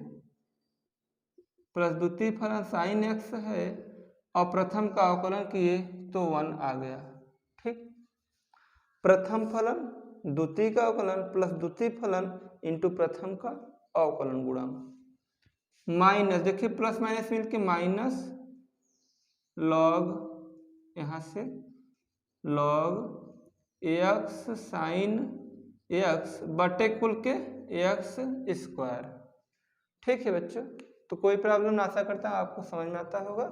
प्लस द्वितीय फलन sin x है और प्रथम का अवकलन किए तो 1 आ गया, ठीक। प्रथम फलन द्वितीय का अवकलन प्लस द्वितीय फलन इंटू प्रथम का अवकलन गुणांक माइनस, देखिए प्लस माइनस मिल के माइनस लॉग, यहाँ से लॉग x sin x बटे कुल के x², ठीक है बच्चों। तो कोई प्रॉब्लम ना, आशा करता हूँ आपको समझ में आता होगा।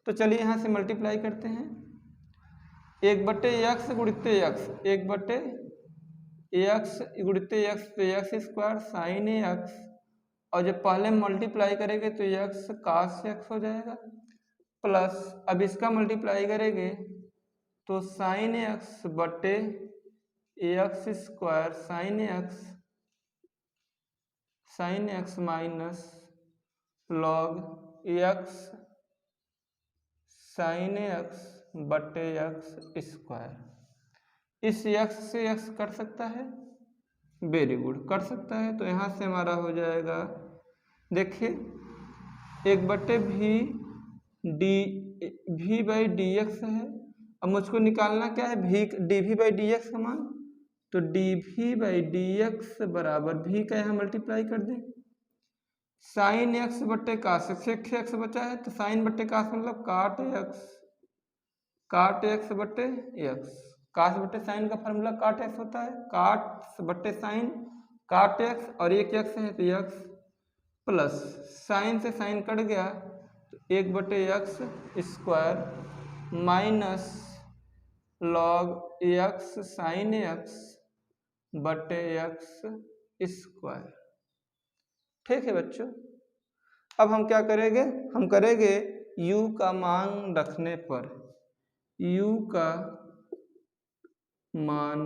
तो चलिए यहाँ से मल्टीप्लाई करते हैं। 1/x गुणित x, 1/x गुणित x तो x² sin x, और जब पहले मल्टीप्लाई करेंगे तो x cos x हो जाएगा, प्लस अब इसका मल्टीप्लाई करेंगे तो sin x बटे x² sin x minus log x sin x बटे एक्स स्क्वायर। इस x से x कट सकता है, वेरी गुड, कट सकता है। तो यहाँ से हमारा हो जाएगा, देखिए 1/v बाई डी एक्स है। अब मुझको निकालना क्या है, dv बाई डी एक्स का मान। तो dv बाई डी एक्स बराबर v का यहाँ मल्टीप्लाई कर दें, साइन एक्स बट्टे कास एक्स बचा है, तो साइन बट्टे कास मतलब काट एक्स बट्टे एक्स। कास बट्टे साइन का फॉर्मूला काट एक्स होता है, काट बट्टे साइन काट एक्स, और एक एक्स है तो एक्स प्लस साइन से साइन कट गया तो 1/x square minus log x sine x बटे एक्स स्क्वायर। ठीक है बच्चों, अब हम क्या करेंगे, हम करेंगे u का मान रखने पर, u का मान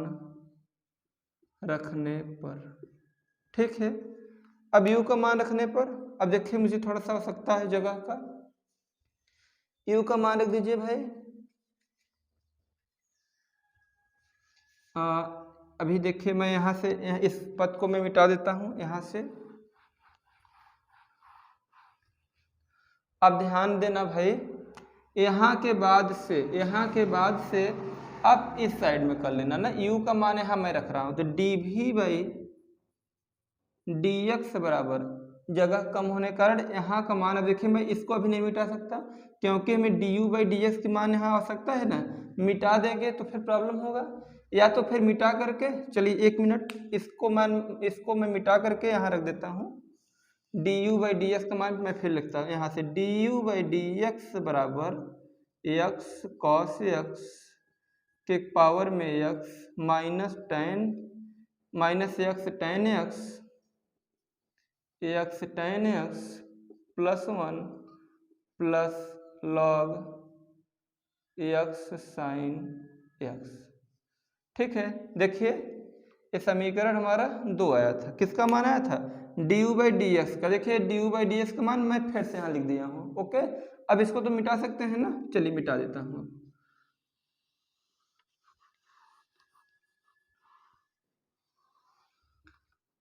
रखने पर, ठीक है। अब u का मान रखने पर, अब देखिए मुझे थोड़ा सा आवश्यकता है जगह का, u का मान रख दीजिए भाई। अभी देखिए मैं यहाँ से इस पद को मैं मिटा देता हूँ यहाँ से। अब ध्यान देना भाई, यहाँ के बाद से आप इस साइड में कर लेना ना, u का मान यहाँ मैं रख रहा हूँ, तो dv बाई डी एक्स बराबर, जगह कम होने के कारण यहाँ का मान, अब देखिए मैं इसको अभी नहीं मिटा सकता क्योंकि हमें du बाई डी एक्स की मान यहाँ आवश्यकता है ना, मिटा देंगे तो फिर प्रॉब्लम होगा। या तो फिर मिटा करके, चलिए 1 मिनट, इसको मैं मिटा करके यहाँ रख देता हूँ। du बाई डी एक्स का मान मैं फिर लिखता हूँ यहाँ से, du बाई डी एक्स बराबर एक्स कॉस एक्स के पावर में x minus x ten x plus 1 plus log x sine X. ठीक है, देखिए ये समीकरण हमारा 2 आया था, किसका मान आया था, du बाई डी एक्स का। देखिए du बाई डी एक्स का मान मैं फिर से यहाँ लिख दिया हूँ। ओके, अब इसको तो मिटा सकते हैं ना, चलिए मिटा देता हूँ।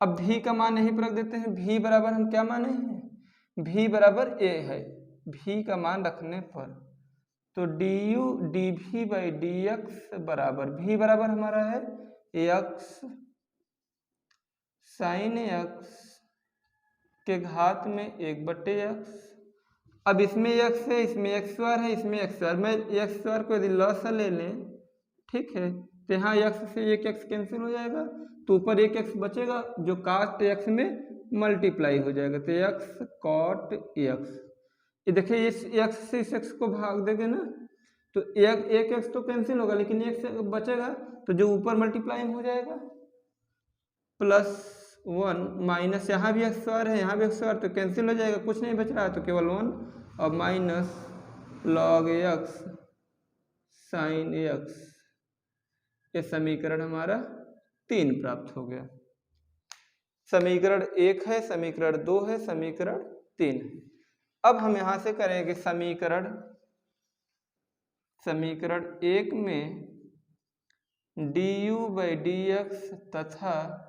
अब v का मान यहीं पर रख देते हैं, v बराबर हम क्या माने हैं, v बराबर a है। v का मान रखने पर तो dv बाई डी एक्स बराबर, v बराबर हमारा है x साइन एक्स के घात में 1/x। अब इसमें x है, इसमें x स्क्वायर है, इसमें x स्क्वायर, मैं x स्क्वायर को यदि लॉस ले लें, ठीक है, तो यहाँ x से एक x कैंसिल हो जाएगा, तो ऊपर एक x बचेगा जो काट x में मल्टीप्लाई हो जाएगा, तो x कॉट x। ये देखिए इस x से इस x को भाग देंगे ना, तो एक x तो कैंसिल होगा, लेकिन एक बचेगा तो जो ऊपर मल्टीप्लाई हो जाएगा, प्लस 1 माइनस यहाँ भी एक्स स्क्वायर है, यहाँ भी एक्स स्क्वायर, तो कैंसिल हो जाएगा, कुछ नहीं बच रहा है, तो केवल 1 और minus log x sine x. ये समीकरण हमारा 3 प्राप्त हो गया। समीकरण 1 है, समीकरण 2 है, समीकरण 3 है। अब हम यहाँ से करेंगे समीकरण 1 में du बाई डी एक्स तथा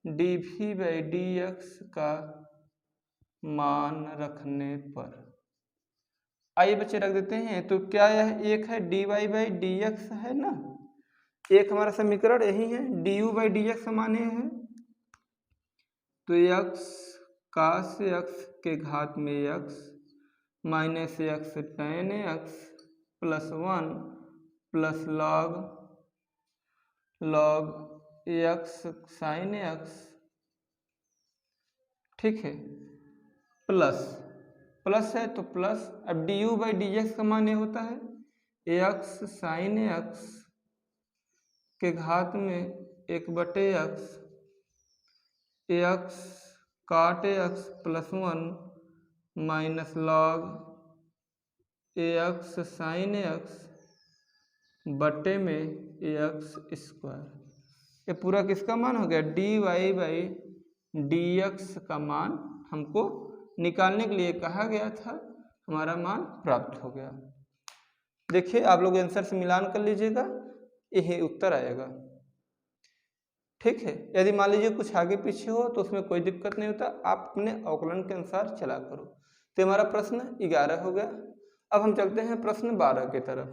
dv बाई डी एक्स का मान रखने पर, आइए बच्चे रख देते हैं। तो क्या यह एक है, dy बाई डी एक्स है ना, एक हमारा समीकरण यही है, du बाई डी एक्स मान ये है, तो x कास x के घात में x minus x ten x plus 1 plus log x sine X, ठीक है, प्लस है तो प्लस। अब du बाई डी एक्स का मान ये होता है एक्स साइन एक्स के घात में 1/x, एक्स काट x plus 1 minus log x sine x बटे में एक्स स्क्वायर। ये पूरा किसका मान हो गया, dy बाई डी एक्स का मान हमको निकालने के लिए कहा गया था, हमारा मान प्राप्त हो गया। देखिए आप लोग आंसर से मिलान कर लीजिएगा, यही उत्तर आएगा। ठीक है, यदि मान लीजिए कुछ आगे पीछे हो तो उसमें कोई दिक्कत नहीं होता, आप अपने अवकलन के अनुसार चला करो। तो हमारा प्रश्न 11 हो गया। अब हम चलते हैं प्रश्न 12 की तरफ।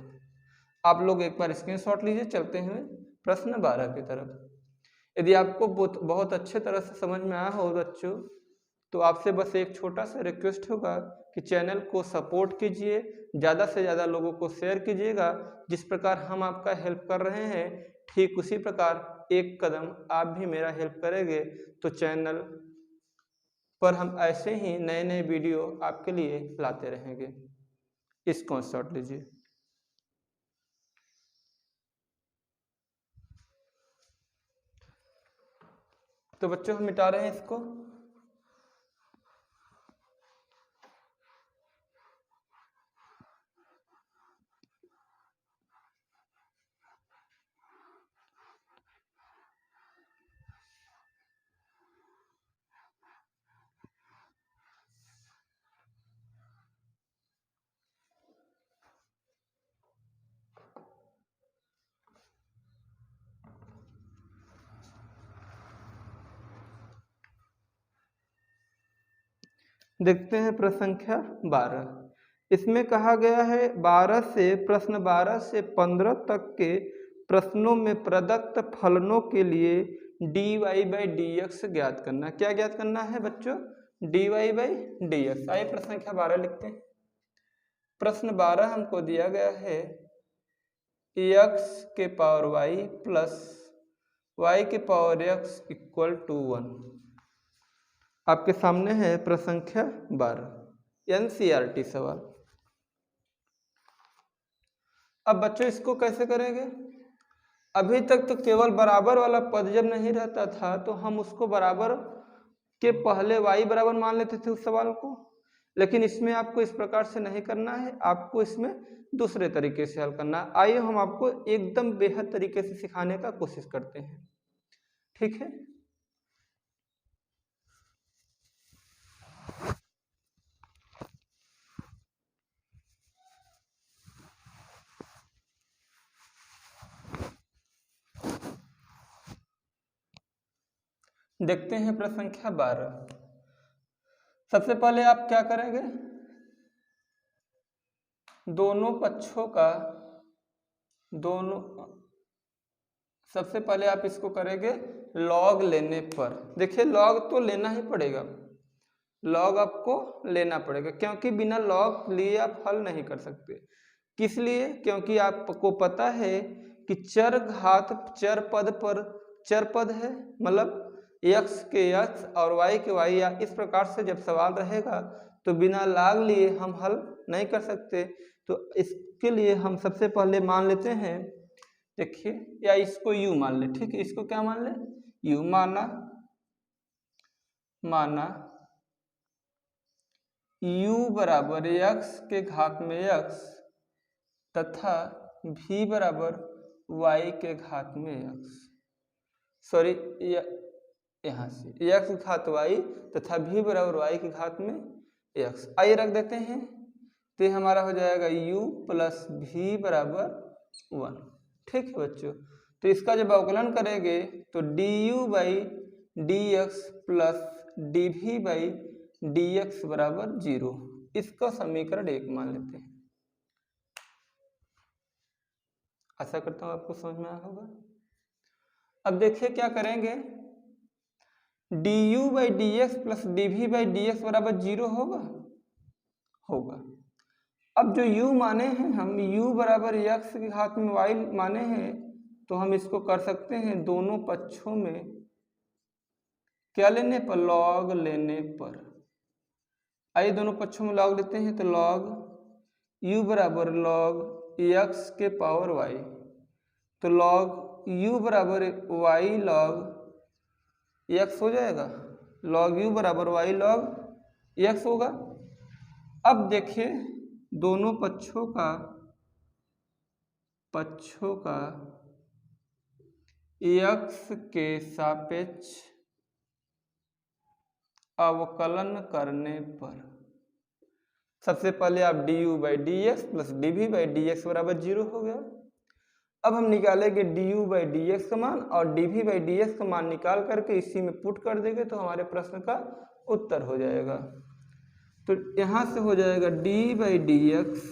आप लोग एक बार स्क्रीनशॉट लीजिए, चलते हुए प्रश्न 12 की तरफ। यदि आपको बहुत अच्छे तरह से समझ में आया हो बच्चों, तो आपसे बस एक छोटा सा रिक्वेस्ट होगा कि चैनल को सपोर्ट कीजिए, ज़्यादा से ज़्यादा लोगों को शेयर कीजिएगा। जिस प्रकार हम आपका हेल्प कर रहे हैं, ठीक उसी प्रकार एक कदम आप भी मेरा हेल्प करेंगे तो चैनल पर हम ऐसे ही नए नए वीडियो आपके लिए लाते रहेंगे। इसको शॉट लीजिए। तो बच्चों हम मिटा रहे हैं इसको। देखते हैं प्रश्न संख्या 12। इसमें कहा गया है 12 से प्रश्न 12 से 15 तक के प्रश्नों में प्रदत्त फलनों के लिए dy बाई डी एक्स ज्ञात करना। क्या ज्ञात करना है बच्चों? dy by D x. आइए प्रश्न संख्या 12 लिखते हैं। प्रश्न 12 हमको दिया गया है x के पावर y प्लस y के पावर x इक्वल टू 1। आपके सामने है प्रश्न संख्या 12 NCERT सवाल। अब बच्चों इसको कैसे करेंगे? अभी तक तो केवल बराबर वाला पद जब नहीं रहता था तो हम उसको बराबर के पहले y बराबर मान लेते थे उस सवाल को, लेकिन इसमें आपको इस प्रकार से नहीं करना है, आपको इसमें दूसरे तरीके से हल करना है। आइए हम आपको एकदम बेहद तरीके से सिखाने का कोशिश करते हैं। ठीक है, देखते हैं प्रश्न संख्या 12। सबसे पहले आप क्या करेंगे? दोनों पक्षों का सबसे पहले आप इसको करेंगे लॉग लेने पर। देखिए लॉग तो लेना ही पड़ेगा, लॉग आपको लेना पड़ेगा, क्योंकि बिना लॉग लिए आप हल नहीं कर सकते। किस लिए? क्योंकि आपको पता है कि चर घात चर पद पर चर पद है, मतलब x के x और y के y, या इस प्रकार से जब सवाल रहेगा तो बिना लॉग लिए हम हल नहीं कर सकते। तो इसके लिए हम सबसे पहले मान लेते हैं, देखिए, या इसको u मान ले। ठीक है, इसको क्या मान ले? u माना u बराबर x के घात में x तथा v बराबर y के घात में x, सॉरी यहाँ से x घात y तथा v बराबर y के घात में x। आइए रख देते हैं, तो हमारा हो जाएगा u प्लस v बराबर 1। ठीक है बच्चों, तो इसका जब अवकलन करेंगे तो du by D X plus D V by D x बराबर 0। इसका समीकरण 1 मान लेते हैं। आशा करता हूँ आपको समझ में आया होगा। अब देखिए क्या करेंगे, du by D X plus D V by D x बराबर 0 होगा। अब जो u माने हैं हम, u बराबर x के घात में y माने हैं, तो हम इसको कर सकते हैं दोनों पक्षों में क्या लेने पर? लॉग लेने पर। आइए दोनों पक्षों में लॉग लेते हैं, तो लॉग u बराबर लॉग x के पावर y, तो लॉग u बराबर y लॉग x हो जाएगा, लॉग u बराबर y लॉग x होगा। अब देखिए दोनों पक्षों का x के सापेक्ष अवकलन करने पर सबसे पहले आप D you by D X plus D V by D x बराबर 0 हो गया। अब हम निकालेंगे D you by D X का मान और D V by D X का मान निकाल करके इसी में पुट कर देंगे तो हमारे प्रश्न का उत्तर हो जाएगा। तो यहाँ से हो जाएगा d by D x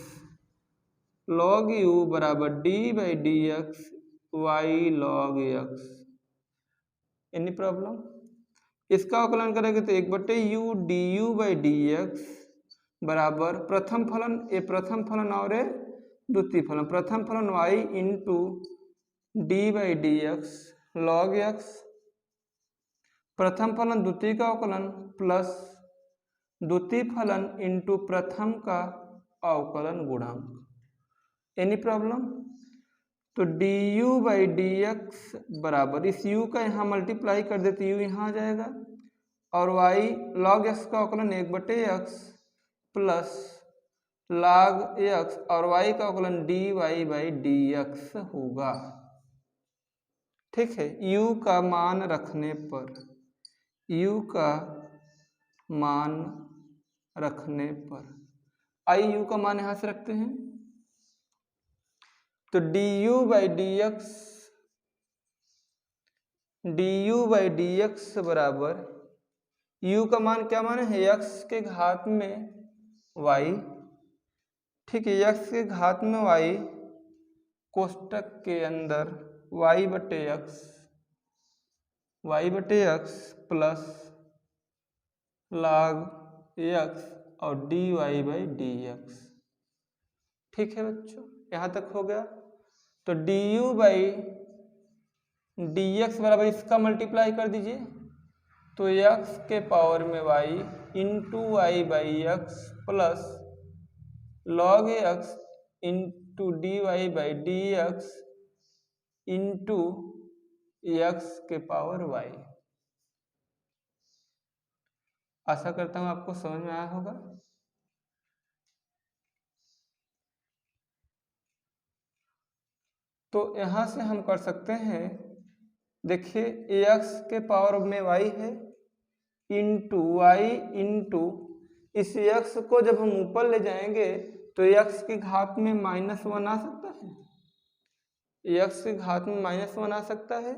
log u बराबर d by D x y log x. Any problem? इसका अवकलन करेंगे तो 1/u d you by D x बराबर प्रथम फलन, ये प्रथम फलन और ये द्वितीय फलन, प्रथम फलन y into D by D x log x, प्रथम फलन द्वितीय का अवकलन प्लस द्वितीय फलन इंटू प्रथम का अवकलन गुणांक। Any problem? तो d you by D x बराबर इस u का यहाँ मल्टीप्लाई कर देते u यहाँ आ जाएगा और y log x का अवकलन 1/x प्लस log x और y का अवकलन dy बाई डी एक्स होगा। ठीक है, u का मान रखने पर, u का मान रखने पर आई u का मान यहाँ से रखते हैं तो d you by D x बराबर u का मान क्या मान है x के घात में y। ठीक है, x के घात में y कोष्टक के अंदर y बटे x प्लस log x और dy बाई डी एक्स। ठीक है बच्चों, यहाँ तक हो गया। तो d you by D x बराबर इसका मल्टीप्लाई कर दीजिए तो x के पावर में y into Y by X plus log X into D Y by D X into X के पावर y। आशा करता हूँ आपको समझ में आया होगा। तो यहाँ से हम कर सकते हैं, देखिए x के पावर में y है इंटू वाई इंटू इस x को जब हम ऊपर ले जाएंगे तो x की घात में -1 आ सकता है, x की घात में -1 आ सकता है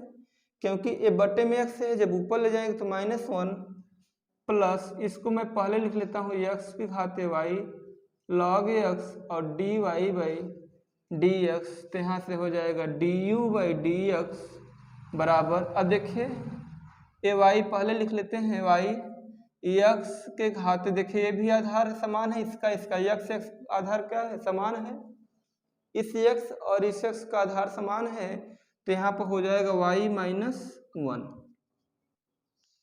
क्योंकि ये बटे में x है, जब ऊपर ले जाएंगे तो -1 प्लस इसको मैं पहले लिख लेता हूँ x की घात y log x और dy बाई डी एक्स। तो यहाँ से हो जाएगा D you by D x बराबर, अब देखिए ये y पहले लिख लेते हैं y x के घात, देखिए ये भी आधार समान है इसका x आधार क्या है समान है, इस x और इस x का आधार समान है तो यहाँ पर हो जाएगा y -1।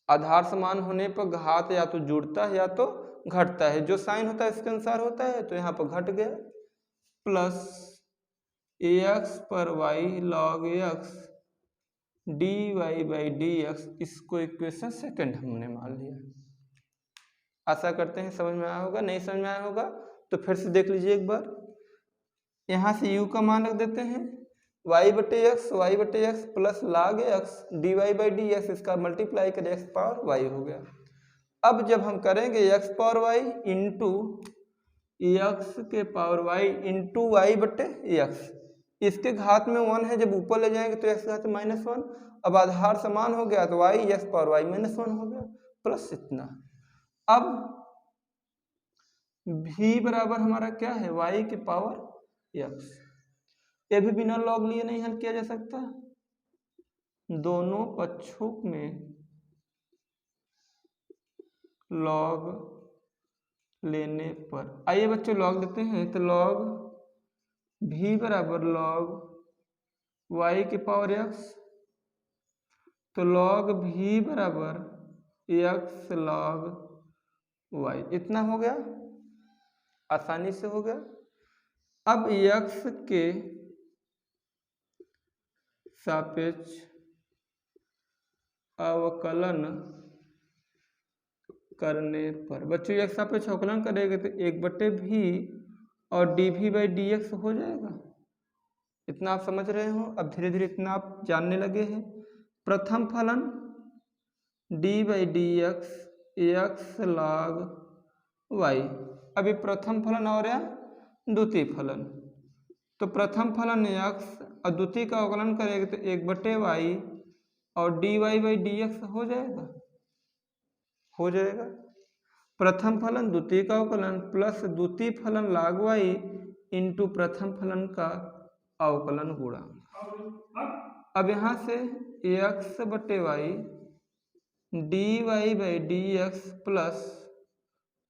आधार समान होने पर घात या तो जुड़ता है या तो घटता है, जो साइन होता है इसके अनुसार होता है, तो यहाँ पर घट गया प्लस ax पर y log x dy by D x, इसको इक्वेशन सेकंड हमने मान लिया। आशा करते हैं समझ में आया होगा। नहीं समझ में आया होगा तो फिर से देख लीजिए एक बार। यहाँ से u का मान रख देते हैं y बटे x plus log x dy by D x, इसका मल्टीप्लाई कर x पावर y हो गया। अब जब हम करेंगे x power y into X के पावर y इंटू वाई बटे एक्स, इसके घात में 1 है, जब ऊपर ले जाएंगे तो x घात में -1, अब आधार समान हो गया तो y x पावर y -1 हो गया प्लस इतना। अब v बराबर हमारा क्या है y के पावर x, ये भी बिना लॉग लिए नहीं हल किया जा सकता, दोनों पक्षों में लॉग लेने पर। आइए बच्चों लॉग लेते हैं, तो लॉग v बराबर लॉग y के पावर x, तो लॉग v बराबर x लॉग y, इतना हो गया, आसानी से हो गया। अब x के सापेक्ष अवकलन करने पर, बच्चों एक सापेक्ष अवकलन करेंगे तो 1/v और dv बाई डी एक्स हो जाएगा। इतना आप समझ रहे हो, अब धीरे धीरे इतना आप जानने लगे हैं। प्रथम फलन d by D x log y अभी प्रथम फलन और या द्वितीय फलन, तो प्रथम फलन x और द्वितीय का अवकलन करेंगे तो 1/y और dy/dx हो जाएगा, हो जाएगा। प्रथम फलन द्वितीय का अवकलन प्लस द्वितीय फलन log y इंटू प्रथम फलन का अवकलन गुणा। अब यहाँ से x/y dy/dx plus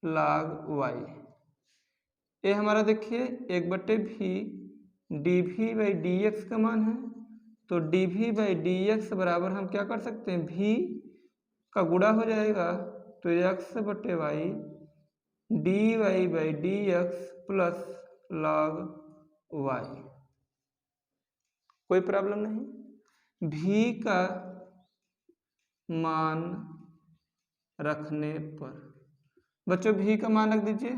log y, ये हमारा देखिए 1/v dv/dx का मान है, तो dv/dx बराबर हम क्या कर सकते हैं, v का गुणा हो जाएगा, तो x/y dy/dx plus log y। कोई प्रॉब्लम नहीं। v का मान रखने पर बच्चों v का मान रख दीजिए।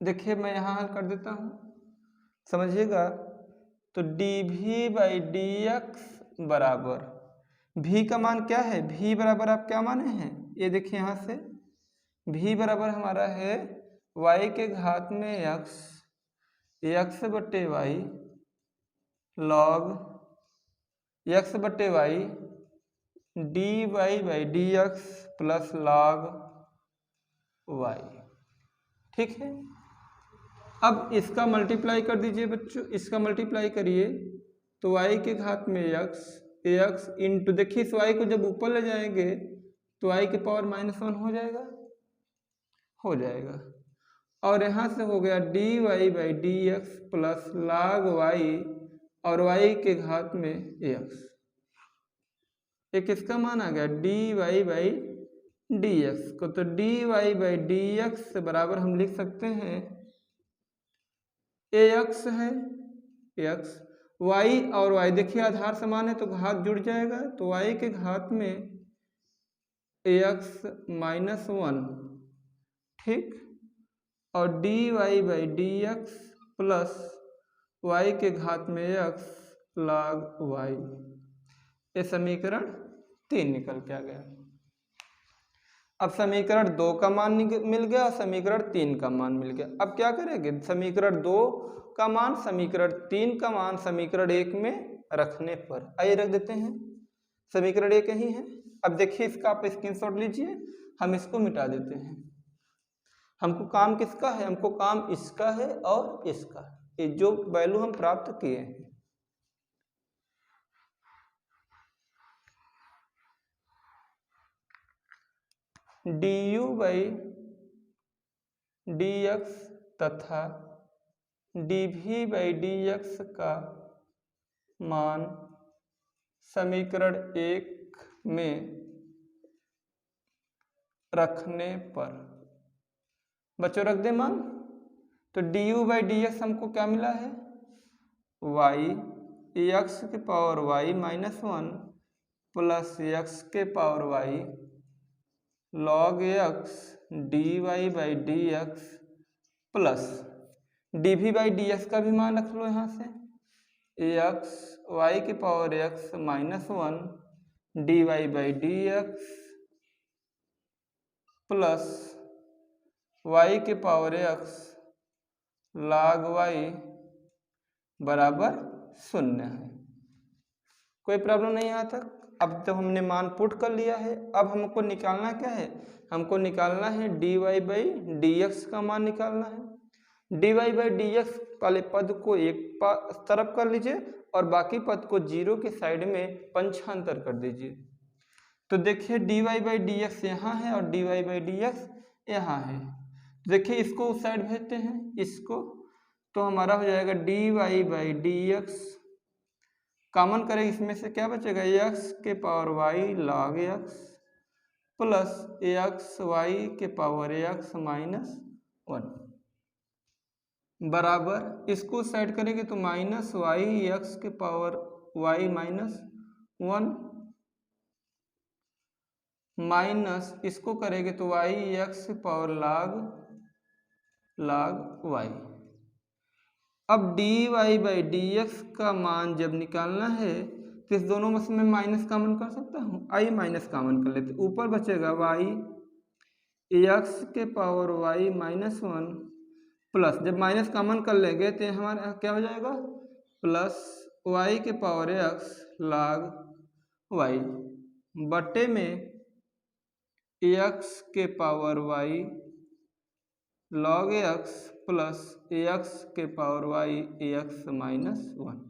देखिए मैं यहाँ हल कर देता हूँ, समझिएगा। तो dv/dx बराबर v का मान क्या है, v बराबर आप क्या माने हैं, ये देखिए यहाँ से v बराबर हमारा है y के घात में x/y log x/y dy/dx plus log y, ठीक है। अब इसका मल्टीप्लाई कर दीजिए बच्चों, इसका मल्टीप्लाई करिए तो y के घात में x इंटू, देखिए इस y को जब ऊपर ले जाएंगे तो y के पावर -1 हो जाएगा, हो जाएगा। और यहाँ से हो गया dy/dx प्लस log y और y के घात में x, एक इसका मान आ गया dy/dx को, तो dy/dx बराबर हम लिख सकते हैं ax है, x y और y देखिए आधार समान है तो घात जुड़ जाएगा, तो y के घात में ax -1, ठीक, और dy/dx प्लस y के घात में x log y, ये समीकरण 3 निकल के आ गया। अब समीकरण 2 का मान मिल गया और समीकरण 3 का मान मिल गया। अब क्या करेंगे, समीकरण 2 का मान समीकरण 3 का मान समीकरण 1 में रखने पर, आइए रख देते हैं, समीकरण 1 यही है। अब देखिए इसका आप स्क्रीनशॉट लीजिए, हम इसको मिटा देते हैं। हमको काम किसका है, हमको काम इसका है और इसका, ये जो वैल्यू हम प्राप्त किए हैं। du/dx तथा dv/dx का मान समीकरण 1 में रखने पर, बच्चों रख दे मान, तो du/dx हमको क्या मिला है, y x के पावर y -1 प्लस x के power y log x dy/dx plus dv/dx का भी मान रख लो यहाँ से, x y के power x -1 dy/dx plus y के पावर x log y बराबर 0 है। कोई प्रॉब्लम नहीं यहाँ तक। अब तो हमने मान पुट कर लिया है, अब हमको निकालना क्या है, हमको निकालना है dy/dx का मान निकालना है। dy/dx वाले पद को एक तरफ कर लीजिए और बाकी पद को 0 के साइड में पंचांतर कर दीजिए। तो देखिए dy/dx यहाँ है और dy/dx यहाँ है, देखिए इसको उस साइड भेजते हैं इसको, तो हमारा हो जाएगा dy/dx, कॉमन करें इसमें से क्या बचेगा, x के power y log x plus x y के पावर x -1 बराबर, इसको साइड करेंगे तो -y x के पावर y -1 माइनस इसको करेंगे तो y x के पावर log y। अब dy/dx का मान जब निकालना है तो इस दोनों में माइनस कॉमन कर सकता हूँ, आइए माइनस कॉमन कर लेते, ऊपर बचेगा y एक्स के पावर वाई माइनस 1 प्लस, जब माइनस कॉमन कर लेंगे तो हमारा क्या हो जाएगा, प्लस वाई के पावर एक्स log वाई बटे में एक्स के power Y log X plus X के पावर वाई एक्स माइनस 1।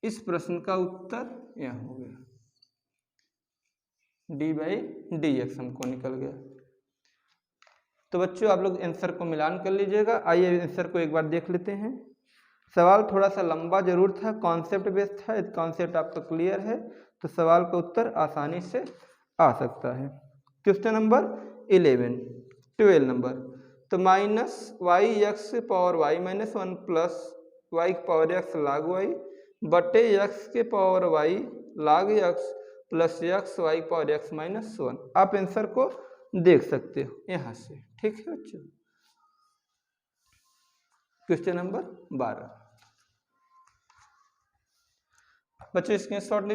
इस प्रश्न का उत्तर यह हो गया, डी बाई डी एक्स हमको निकल गया। तो बच्चों आप लोग आंसर को मिलान कर लीजिएगा। आइए आंसर को एक बार देख लेते हैं। सवाल थोड़ा सा लंबा जरूर था, कॉन्सेप्ट बेस्ड था, कॉन्सेप्ट आपका क्लियर है तो सवाल का उत्तर आसानी से आ सकता है। क्वेश्चन नंबर 12 नंबर, तो minus Y X power Y minus 1 plus Y power X log Y बटे एक्स के power Y log X plus X Y power X minus 1। आप आंसर को देख सकते हो यहाँ से, ठीक है बच्चों। क्वेश्चन नंबर 12 बच्चों स्क्रीनशॉट लीजिए।